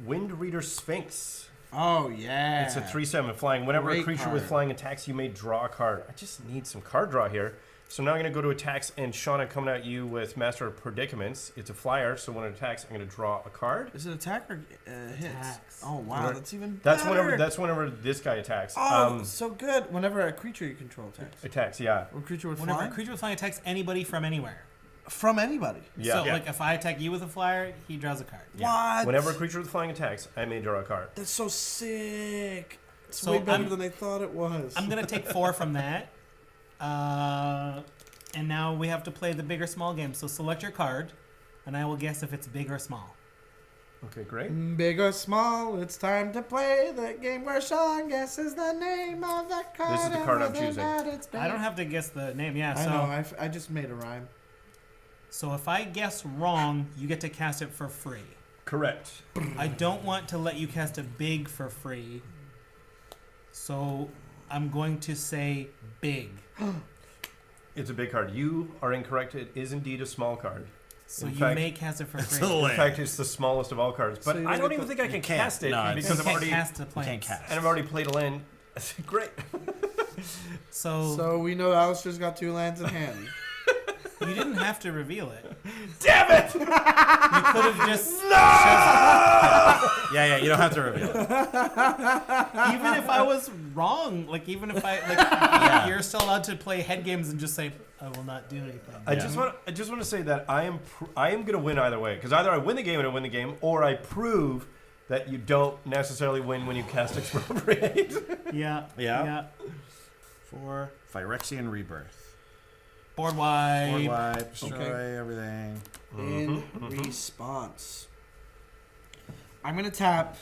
Wind Reader Sphinx. Oh, yeah. It's a 3/7 flying. Whenever a Great creature with card. flying attacks, you may draw a card. I just need some card draw here. So now I'm going to go to attacks, and Sean, I'm coming at you with Master of Predicaments. It's a flyer, so when it attacks, I'm going to draw a card. Is it attack or hits? Attacks. Oh, wow. Right. That's even That's better. whenever this guy attacks. Oh, so good. Whenever a creature you control attacks. Attacks, yeah. Or a creature with Whenever flying? a creature with flying attacks anybody from anywhere. From anybody. Yeah. So, like, if I attack you with a flyer, he draws a card. What? Whenever a creature with flying attacks, I may draw a card. That's so sick. It's So way better I'm- than I thought it was. I'm going to take 4 from that. And now we have to play the big or small game. So select your card, and I will guess if it's big or small. Okay, great. Big or small, it's time to play the game where Sean guesses the name of the card. This is the and card I'm whether or choosing. not it's big. I don't have to guess the name. Yeah, I so know. I just made a rhyme. so if I guess wrong, you get to cast it for free. Correct. I don't want to let you cast a big for free. So I'm going to say big. It's a big card. You are incorrect. It is indeed a small card. So In you fact- may cast it for It's free. a In land. fact, it's the smallest of all cards. But So you I don't don't get even the- think I can you can't. cast it No, it's- because you I've can't already cast the You plants. can't cast. and I've already played a land. Great. So, So we know Alastair's got 2 lands in hand. you didn't have to reveal it. Damn it! You could have just Yeah, you don't have to reveal it. even if I was wrong, like even if I you're still allowed to play head games and just say I will not do anything. I just want to say that I am going to win either way, because either I win the game and I win the game, or I prove that you don't necessarily win when you cast Expropriate. Yeah. Yeah. 4 Phyrexian Rebirth. board wide. Board wipe, destroy Okay. everything. In response, I'm going to tap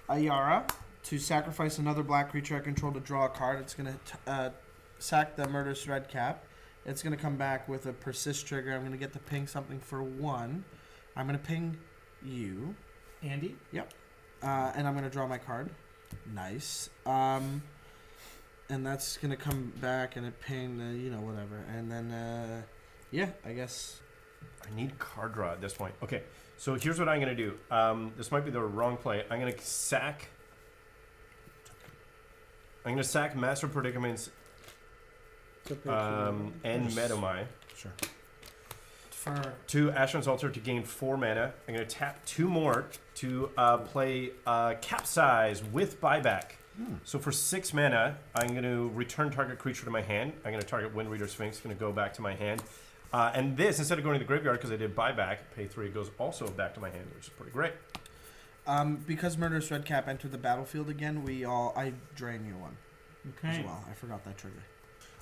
Ayara to sacrifice another black creature I control to draw a card. It's going to sack the Murderous Red Cap. It's going to come back with a persist trigger. I'm going to get to ping something for 1. I'm going to ping you. Andy. Yep. And I'm going to draw my card. Nice. And that's going to come back and it ping the, whatever. And then, yeah, I guess. I need card draw at this point. Okay, so here's what I'm going to do. This might be the wrong play. I'm going to sack Master Predicaments and Medomai. Sure. For To Ashran's Altar to gain 4 mana. I'm going to tap 2 more to play Capsize with buyback. So for 6 mana, I'm going to return target creature to my hand. I'm going to target Wind Reader Sphinx. Going to go back to my hand. And this, instead of going to the graveyard, because I did buyback, pay 3, it goes also back to my hand, which is pretty great. Because Murderous Red Cap entered the battlefield again, I drain you 1 okay. as well. I forgot that trigger.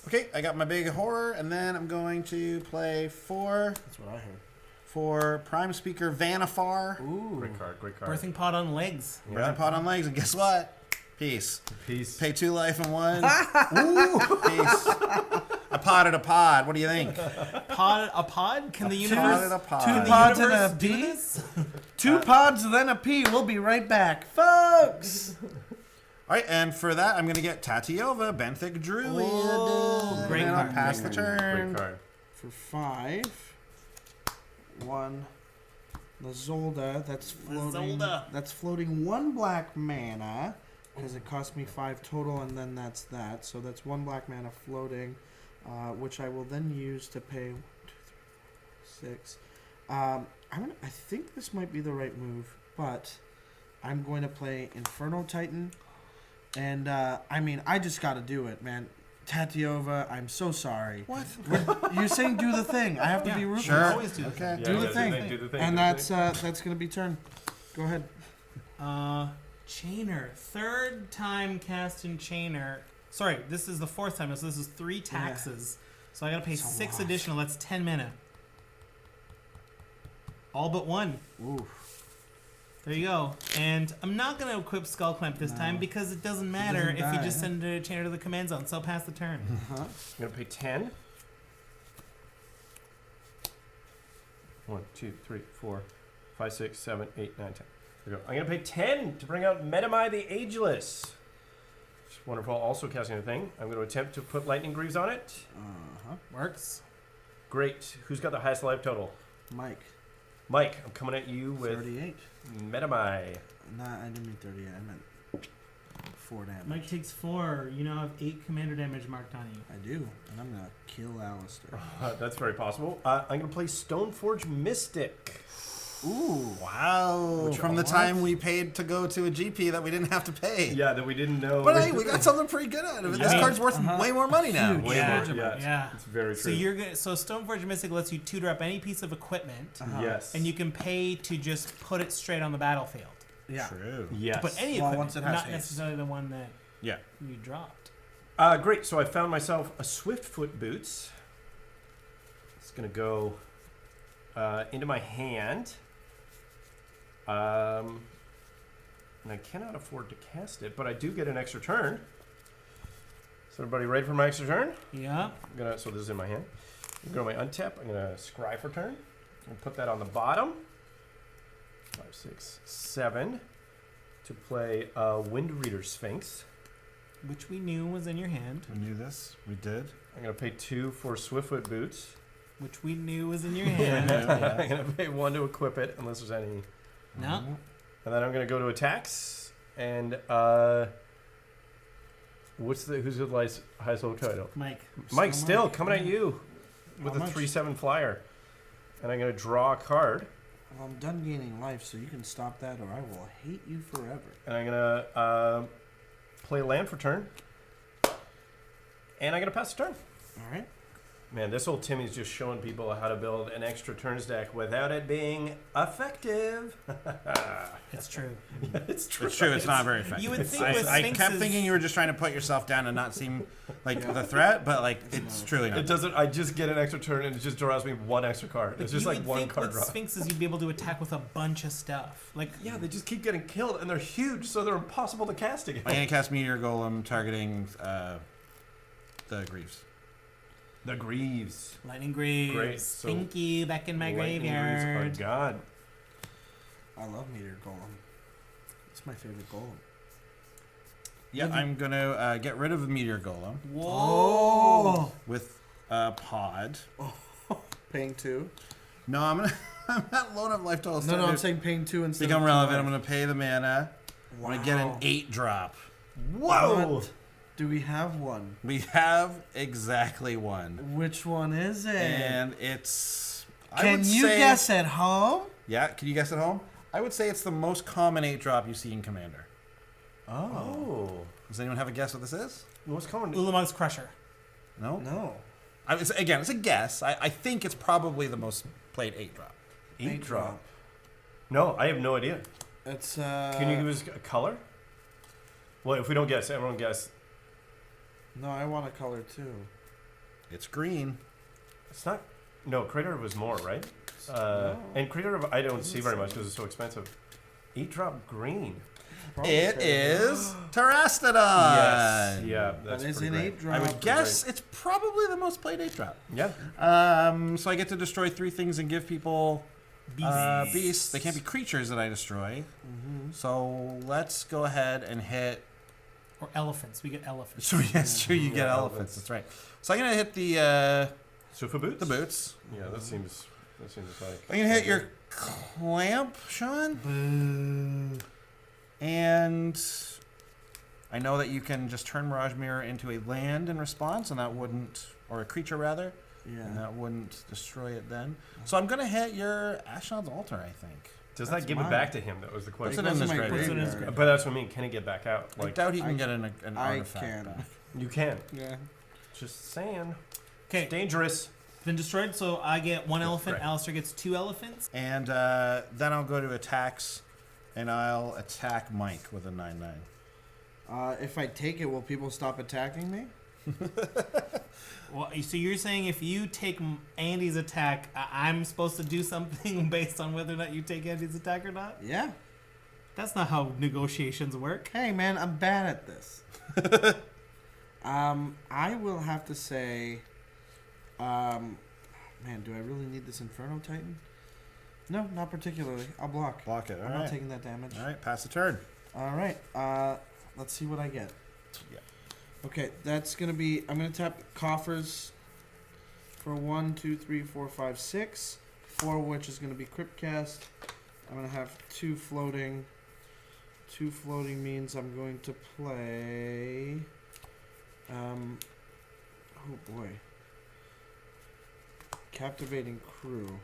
Okay, I got my big horror, and then I'm going to play 4 That's what I heard. for Prime Speaker Vanifar. Ooh. Great card, great card. Birthing pod on legs. Burning Pot on legs, and guess what? Peace. Peace. Pay 2 life and 1. Ooh, peace. I potted a pod. What do you think? A pod? Can the Potted universe? a pod. Can the Pods and universe a do bee? this? 2 pods, then a P. We'll be right back, folks. All right, and for that, I'm going to get Tatiova, Benthic Druid. Oh, great and I'll card. pass the turn. Great card. For 5. 1 Lyzolda. That's floating. Lyzolda. That's floating 1 black mana because it cost me 5 total, and then that's that. So that's 1 black mana floating, which I will then use to pay 1, 2, 3, 4, 6. I think this might be the right move, but I'm going to play Inferno Titan, and I just got to do it, man. Tatiova, I'm so sorry. What? You're saying do the thing. I have to be ruthless. Sure. Always do the Okay. thing. Do the thing. Do the thing. And do the that's thing. going to be turn. Go ahead. Chainer. 3rd time casting Chainer. Sorry, this is the 4th time, so this is 3 taxes. So I gotta pay That's a 6 lot. additional. That's 10 mana. All but 1. Ooh. There you go. And I'm not gonna equip Skull Clamp this time because it doesn't matter doesn't if you die, just huh? send a Chainer to the command zone. So I'll pass the turn. I'm going to pay 10. 1, 2, 3, 4, 5, 6, 7, 8, 9, 10. There we go. I'm going to pay 10 to bring out Medomai the Ageless. It's wonderful. Also casting a thing. I'm going to attempt to put Lightning Greaves on it. Works. Great. Who's got the highest life total? Mike. Mike, I'm coming at you with 38. Medomai. Nah, I didn't mean 38. I meant 4 damage. Mike takes 4. You now have 8 commander damage marked on you. I do. And I'm going to kill Alastair. That's very possible. I'm going to play Stoneforge Mystic. Ooh, wow. Which- From the what? time we paid to go to a GP that we didn't have to pay. Yeah, that we didn't know. But hey, we got something pretty good out of it. This Yeah. card's worth way more money now. Huge. Way Yeah. more, yeah. Yeah. It's very true. So you're gonna. So Stoneforge Mystic lets you tutor up any piece of equipment, Yes. and you can pay to just put it straight on the battlefield. Yeah. True. Yes. But any Well, equipment, once it has not haste. necessarily the one that Yeah. you dropped. Great. So I found myself a Swiftfoot Boots. It's going to go into my hand. And I cannot afford to cast it, but I do get an extra turn. Is everybody ready for my extra turn? Yeah. So this is in my hand. I'm going to go to my untap. I'm going to scry for turn. And put that on the bottom. 5, 6, 7. To play Wind Reader Sphinx. Which we knew was in your hand. We knew this. We did. I'm going to pay 2 for Swiftfoot Boots. Which we knew was in your hand. I'm going to pay 1 to equip it, unless there's any. No. And then I'm going to go to attacks. And who's the highest low title? Mike. Mike, still coming at you with How a much? 3/7 flyer. And I'm going to draw a card. Well, I'm done gaining life, so you can stop that, or I will hate you forever. And I'm going to play land for turn. And I'm going to pass the turn. All right. Man, this old Timmy's just showing people how to build an extra turns deck without it being effective. It's true. It's true. It's true. It's not very effective. You would think I, with I Sphinxes- kept thinking you were just trying to put yourself down and not seem like the threat, but like it's truly not. It doesn't. I just get an extra turn and it just draws me 1 extra card. It's just you like would 1 think card with draw. Sphinxes you'd be able to attack with a bunch of stuff. Like Yeah, they just keep getting killed and they're huge, so they're impossible to cast again. I'm gonna cast Meteor Golem targeting the Greaves. The Greaves. Lightning Greaves. Great, so Stinky back in my Lightning graveyard. Greaves are God. I love Meteor Golem. It's my favorite golem. Yeah, I'm gonna get rid of the Meteor Golem Whoa. with Pod. Paying 2. No, I'm gonna. I'm not low enough life total. No, I'm saying paying 2 instead become of relevant. 2 I'm gonna pay the mana. I'm gonna get an Wow. 8-drop. Whoa! What? Do we have one? We have exactly one, Which one is it? and it's. I Can would you say- guess at home? Yeah, can you guess at home? I would say it's the most common 8-drop you see in Commander. Oh. Does anyone have a guess what this is? What's coming? Ulamog's Crusher. No. No. It's a guess. I think it's probably the most played 8-drop. 8-drop. No, I have no idea. It's Can you give us a color? Well, if we don't guess, everyone guess. No, I want a color too. It's green. It's not. No, Crater was more, right? And Crater I don't see very much because it's so expensive. 8-drop green. It is Terastodon. Yes. Yeah, That that's is pretty an great. 8-drop. I would guess it's probably the most played 8-drop. Yeah. So I get to destroy 3 things and give people beasts. They can't be creatures that I destroy. So let's go ahead and hit Or elephants. We get elephants. So yes, true. You get elephants. That's right. So I'm gonna hit the So for boots? the boots. Yeah, that seems like... I'm gonna hit your clamp, Sean. Boo. And I know that you can just turn Mirage Mirror into a land in response, and that wouldn't, or a creature rather, and Yeah. that wouldn't destroy it then. So I'm gonna hit your Ashnod's Altar, I think. Does That's that give mine. it back to him? That was the question. Puts it in his my graveyard. Puts it in his graveyard. But that's what I mean. Can it get back out? I Like, doubt he I- can get an I artifact can. back. you can. Yeah. Just saying. Okay, Dangerous. been destroyed, so I get one elephant. right. Alistair gets 2 elephants. And then I'll go to attacks, and I'll attack Mike with a 9/9. If I take it, will people stop attacking me? Well, so you're saying if you take Andy's attack, I'm supposed to do something based on whether or not you take Andy's attack or not? Yeah. That's not how negotiations work. Hey, man, I'm bad at this. I will have to say, man, do I really need this Inferno Titan? No, not particularly. I'll block. Block it. All I'm right. not taking that damage. All right, pass the turn. All right. Let's see what I get. Yeah. Okay, that's gonna be. I'm gonna tap coffers for 1, 2, 3, 4, 5, 6. 4 of which is gonna be Crypt Cast. I'm gonna have 2 floating. 2 floating means I'm going to play. Oh boy. Captivating Crew.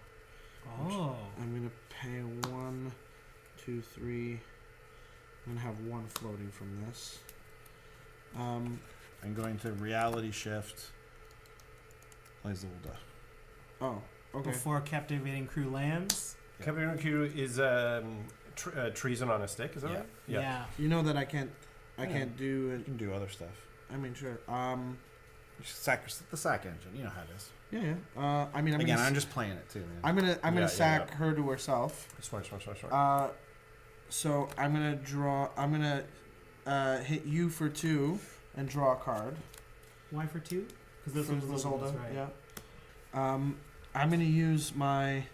Oh. I'm gonna pay 1, 2, 3. I'm gonna have 1 floating from this. I'm going to reality shift Lyzolda. Oh, okay. Before Captivating Crew lands. Yeah. Captain Q is treason on a stick, is that right? Yeah. You know that I can't do You it. can do other stuff. I mean, sure. You should the sack engine. You know how it is. Yeah. I mean, Again, I'm just playing it too, man. I'm gonna Yeah, yeah, sack yeah. her to herself. Smart. So I'm gonna draw. I'm gonna hit you for 2 and draw a card. Why for 2? Because this For one's Lyzolda, Lyzolda, right? yeah. I'm gonna use my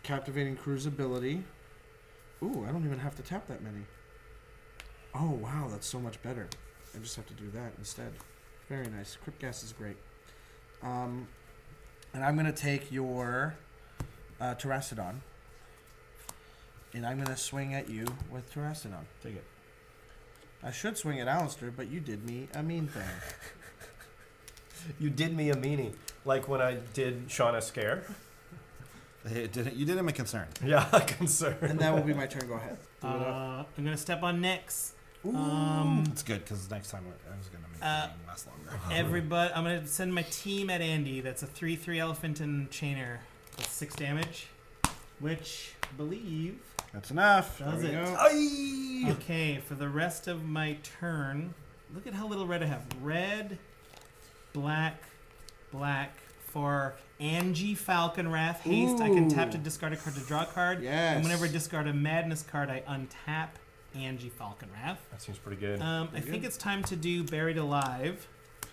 Captivating Crew's ability. Ooh, I don't even have to tap that many. Oh wow, that's so much better. I just have to do that instead. Very nice. Crypt Gas is great. And I'm gonna take your Terrastodon, and I'm gonna swing at you with Terrastodon. Take it. I should swing at Alastair, but you did me a mean thing. You did me a meanie. Like when I did Sean a scare. You did him a concern. Yeah, concern. And that will be my turn. Go ahead. I'm gonna step on Nyx. It's good because next time I was going to make the game last longer. Everybody, I'm gonna send my team at Andy. That's a 3/3 elephant and chainer. That's 6 damage, which I believe That's enough. does There we it. go. Aye. Okay, for the rest of my turn, look at how little red I have. Red, black, black. For Angie Falconwrath haste, I can tap to discard a card to draw a card. Yes. And whenever I discard a madness card, I untap Angie Falconwrath. That seems pretty good. I think it's time to do Buried Alive.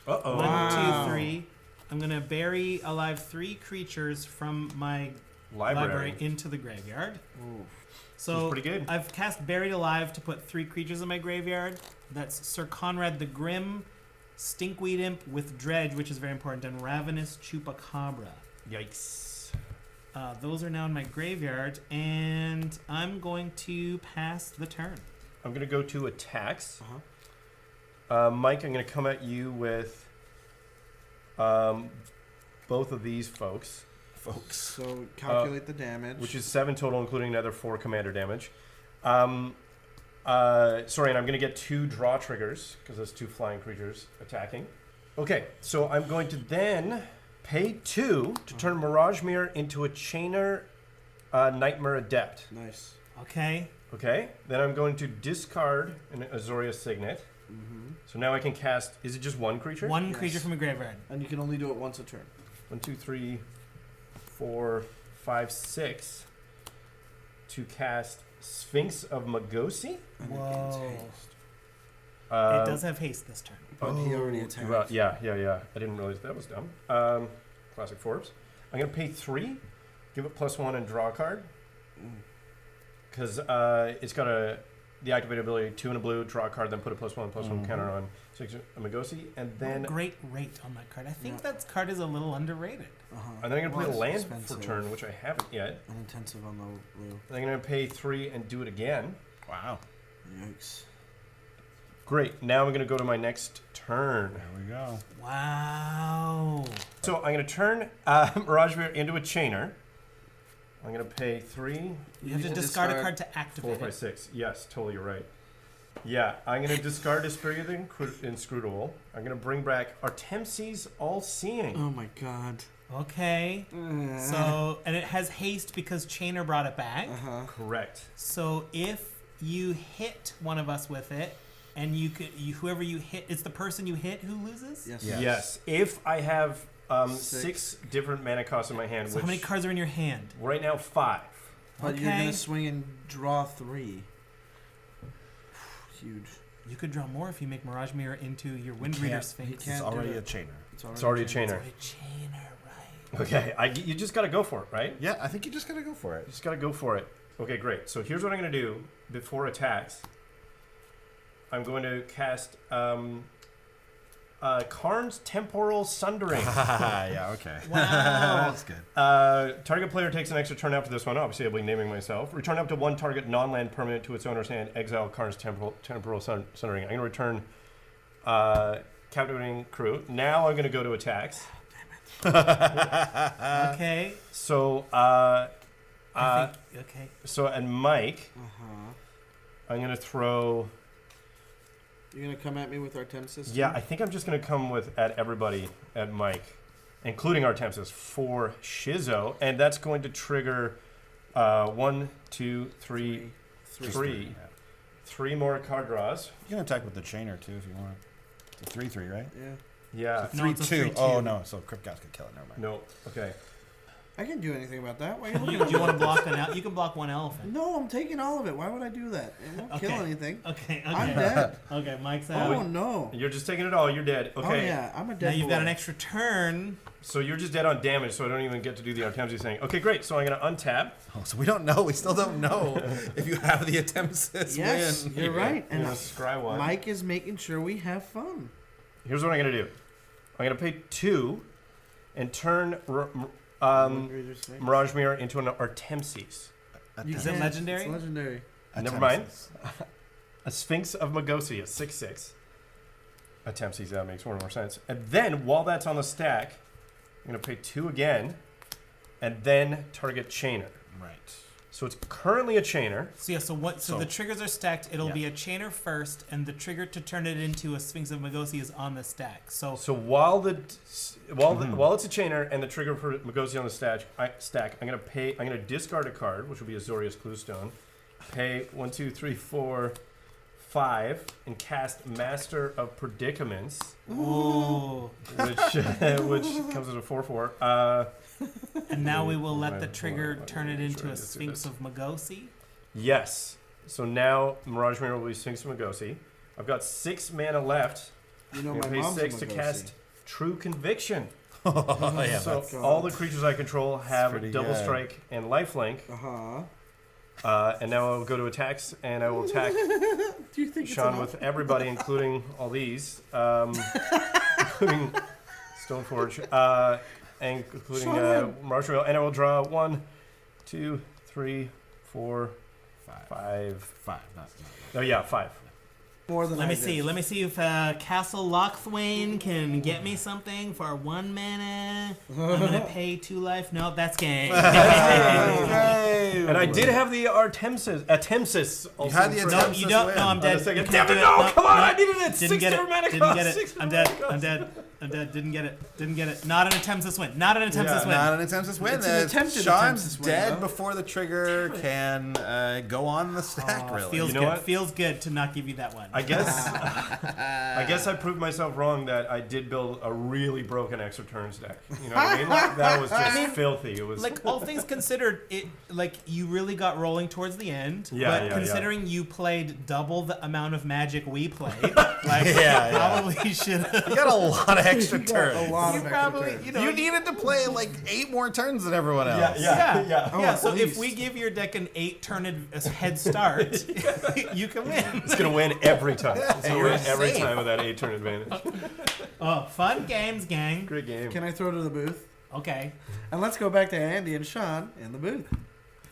Uh-oh. One, Wow. 2, 3. I'm gonna bury alive 3 creatures from my Library. into the graveyard. Ooh. So pretty good. I've cast Buried Alive to put 3 creatures in my graveyard. That's Sir Conrad the Grim, Stinkweed Imp with Dredge, which is very important, and Ravenous Chupacabra. Yikes. Those are now in my graveyard, and I'm going to pass the turn. I'm going to go to attacks. Uh-huh. Mike, I'm going to come at you with both of these folks, So calculate the damage. which is 7 total, including another 4 commander damage. Sorry, and I'm going to get 2 draw triggers, because there's 2 flying creatures attacking. Okay, so I'm going to then pay 2 to turn Mirage Mirror into a Chainer Nightmare Adept. nice. Okay. Okay, then I'm going to discard an Azoria Signet. So now I can cast, is it just 1 creature? One Yes. creature from a graveyard. And you can only do it once a turn. 1, 2, 3, 4, 5, 6 to cast Sphinx of Magosi. And it gains haste. It does have haste this turn. But he already attacked. Well, yeah. I didn't realize that was dumb. Classic Forbes. I'm going to pay 3, give it +1 and draw a card. Because it's got a the activated ability, 2 in a blue, draw a card, then put a +1/+1 counter on 6 Magosi, and then Great rate on that card. I think that card is a little underrated. and then I'm gonna play a Well, land it's for expensive. turn, which I haven't yet. Unintensive on the blue. And I'm gonna pay 3 and do it again. Wow. Yikes. Great. Now I'm gonna go to my next turn. There we go. Wow. So I'm gonna turn Mirage Mirror into a chainer. I'm gonna pay 3, You have to discard a card to activate 4, 5, it. 6. Yes, totally, you're right. Yeah, I'm gonna discard Disfigure the Inscrutable. I'm gonna bring back Artemses All-Seeing. Oh my god. Okay. So, and it has haste because Chainer brought it back. Correct. So if you hit one of us with it, and whoever you hit, it's the person you hit who loses? Yes. Yes. If I have 6 different mana costs in my hand, So which how many cards are in your hand? right now 5. But you're Okay. gonna swing and draw 3. Huge. You could draw more if you make Mirage Mirror into your Wind Reader Sphinx. He It's can't already do a it. chainer. It's already a chainer. Sorry, Chainer, right. Okay, you just gotta go for it, right? Yeah, I think you just gotta go for it. Just gotta go for it. Okay, great. So here's what I'm gonna do before attacks. I'm going to cast Karn's Temporal Sundering. Yeah, okay. Wow. That's good. Target player takes an extra turn after this one. Obviously, I'll be naming myself. Return up to 1 target non-land permanent to its owner's hand. Exile Karn's Temporal Sundering. I'm going to return Captivating Crew. Now I'm going to go to attacks. Okay. So, I think, okay. so and Mike, I'm going to throw... You're gonna come at me with Artemsis? Yeah, I think I'm just going to come at everybody at Mike, including Artemsis, for Shizo, and that's going to trigger 1, 2, 3, 3. 3 more card draws. You can attack with the chainer too if you want. It's a 3/3, right? Yeah. Yeah. No, it's a 3/2. 3/2. Oh no, so Crypt Gas could kill it. Never mind. No. Okay. I can't do anything about that. Why are you Do looking you at me? want to block you can block one elephant. No, I'm taking all of it. Why would I do that? It won't kill Okay. anything. Okay. I'm dead. Okay, Mike's out. Oh no. You're just taking it all. You're dead. Okay. Oh yeah, I'm a Now dead you've got boy. an extra turn. So you're just dead on damage, so I don't even get to do the Artemsis thing. Okay, great. So I'm going to untap. Oh, so we don't know. We still don't know if you have the Artemsis Yes, win. you're right. I'm And going to scry 1. Mike is making sure we have fun. Here's what I'm going to do. I'm going to pay 2 and turn Mirage Mirror into an Artemsis. You Is it can't. legendary? It's legendary. Never mind. A Sphinx of Magosi, a 6/6. Artemsis, that makes more sense. And then, while that's on the stack, I'm going to pay 2 again, and then target Chainer. Right. So it's currently a Chainer. So yeah, so So- the triggers are stacked. It'll Yeah. be a Chainer first, and the trigger to turn it into a Sphinx of Magosi is on the stack. So So while it's a Chainer and the trigger for Magosi on the stack, I'm gonna discard a card, which will be a Zorius Cluestone. Pay 1, 2, 3, 4, 5, and cast Master of Predicaments, ooh. which comes as a 4/4. And now we will let the Right, trigger right, turn it right, into right, a let's do Sphinx this. of Magosi. Yes. So now Mirage Mirror will be Sphinx of Magosi. I've got 6 mana left. You know I'm my gonna pay mom's 6 to a Magosi. cast True Conviction. Oh yeah. So That's, all the creatures I control have pretty double good. strike and lifelink. And now I'll go to attacks, and I will attack Do you think Sean it's with everybody, including all these, including Stoneforge, and including Marshall. And I will draw 1, 2, 3, 4, 5. 5. Not Oh yeah, 5. more than Let I me did. see. Let me see if Castle Lochthwain can get me something for 1 mana. I'm gonna pay 2 life. No, that's game. And I did have the Artemsis. You had the also No, Artemsis you don't. win. No, I'm dead. a second. You can't Damn it, do no, it. come on, I needed it. Didn't 6 get it. different mana Didn't costs, get it. 6 I'm mana dead. costs. I'm dead. I'm dead. Didn't get it. Didn't get it. Not an Artemsis win. Not an Artemsis win. Not an Artemsis win. It's an attempted Sean's Artemsis win, dead though. before the trigger can go on the stack. Really. Feels You know good. what? Feels good to not give you that one. I guess I proved myself wrong that I did build a really broken extra turns deck. You know what I mean? Like, that was just filthy. It was Like all things considered, it like you really got rolling towards the end. Yeah, but yeah, considering you played double the amount of Magic we played, like probably should have. You got a lot of extra turns. A lot You of probably, extra you know, You needed to play like 8 more turns than everyone else. yeah. So at if least. we give your deck an 8-turn head start, you can win. It's going to win every time. It's going to you're win every safe. time with that 8-turn advantage. Oh, fun games, gang. Great game. Can I throw to the booth? Okay. And let's go back to Andy and Sean in the booth.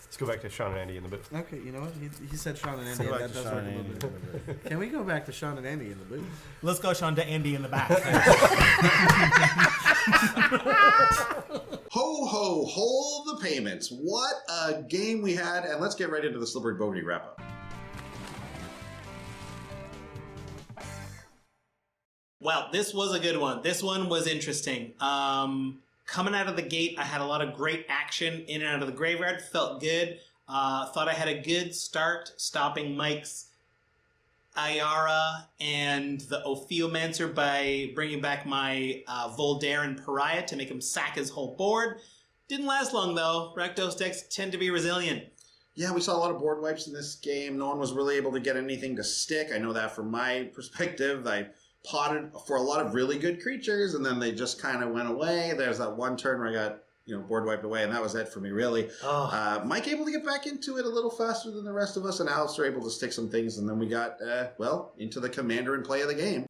Let's go back to Sean and Andy in the booth. Okay, you know what? He said Sean and Andy. Go And back that to does Sean work a and little Andy. bit. Can we go back to Sean and Andy in the booth? Let's go, Sean, to Andy in the back. Ho, ho, hold the payments. What a game we had. And let's get right into the Slippery Bogey wrap-up. Well, this was a good one. This one was interesting. Coming out of the gate, I had a lot of great action in and out of the graveyard. Felt good. Thought I had a good start stopping Mike's Ayara and the Ophiomancer by bringing back my Voldaire and Pariah to make him sack his whole board. Didn't last long, though. Rakdos decks tend to be resilient. Yeah, we saw a lot of board wipes in this game. No one was really able to get anything to stick. I know that from my perspective. I potted for a lot of really good creatures, and then they just kind of went away. There's that one turn where I got board wiped away, and that was it for me, really. Mike able to get back into it a little faster than the rest of us, and Alastair able to stick some things, and then we got, into the commander and play of the game.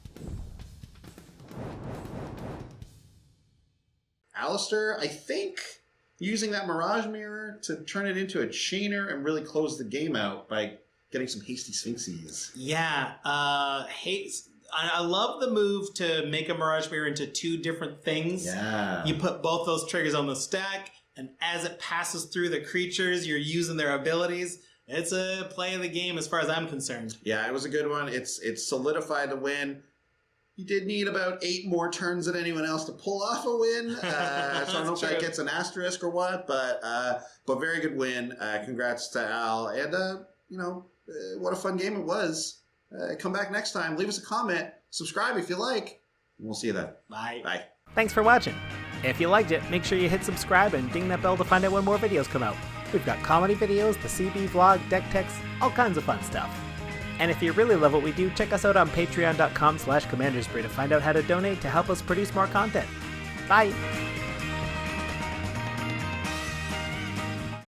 Alastair, I think, using that Mirage Mirror to turn it into a chainer and really close the game out by getting some hasty Sphinxes. Yeah, I love the move to make a Mirage Mirror into 2 different things. Yeah. You put both those triggers on the stack, and as it passes through the creatures, you're using their abilities. It's a play of the game as far as I'm concerned. Yeah, it was a good one. It's solidified the win. You did need about 8 more turns than anyone else to pull off a win. So I don't know if that gets an asterisk or what, but very good win. Congrats to Al. And, what a fun game it was. Come back next time. Leave us a comment. Subscribe if you like. And we'll see you then. Bye. Bye. Thanks for watching. If you liked it, make sure you hit subscribe and ding that bell to find out when more videos come out. We've got comedy videos, the CB vlog, deck techs, all kinds of fun stuff. And if you really love what we do, check us out on patreon.com/commandersbrew to find out how to donate to help us produce more content. Bye!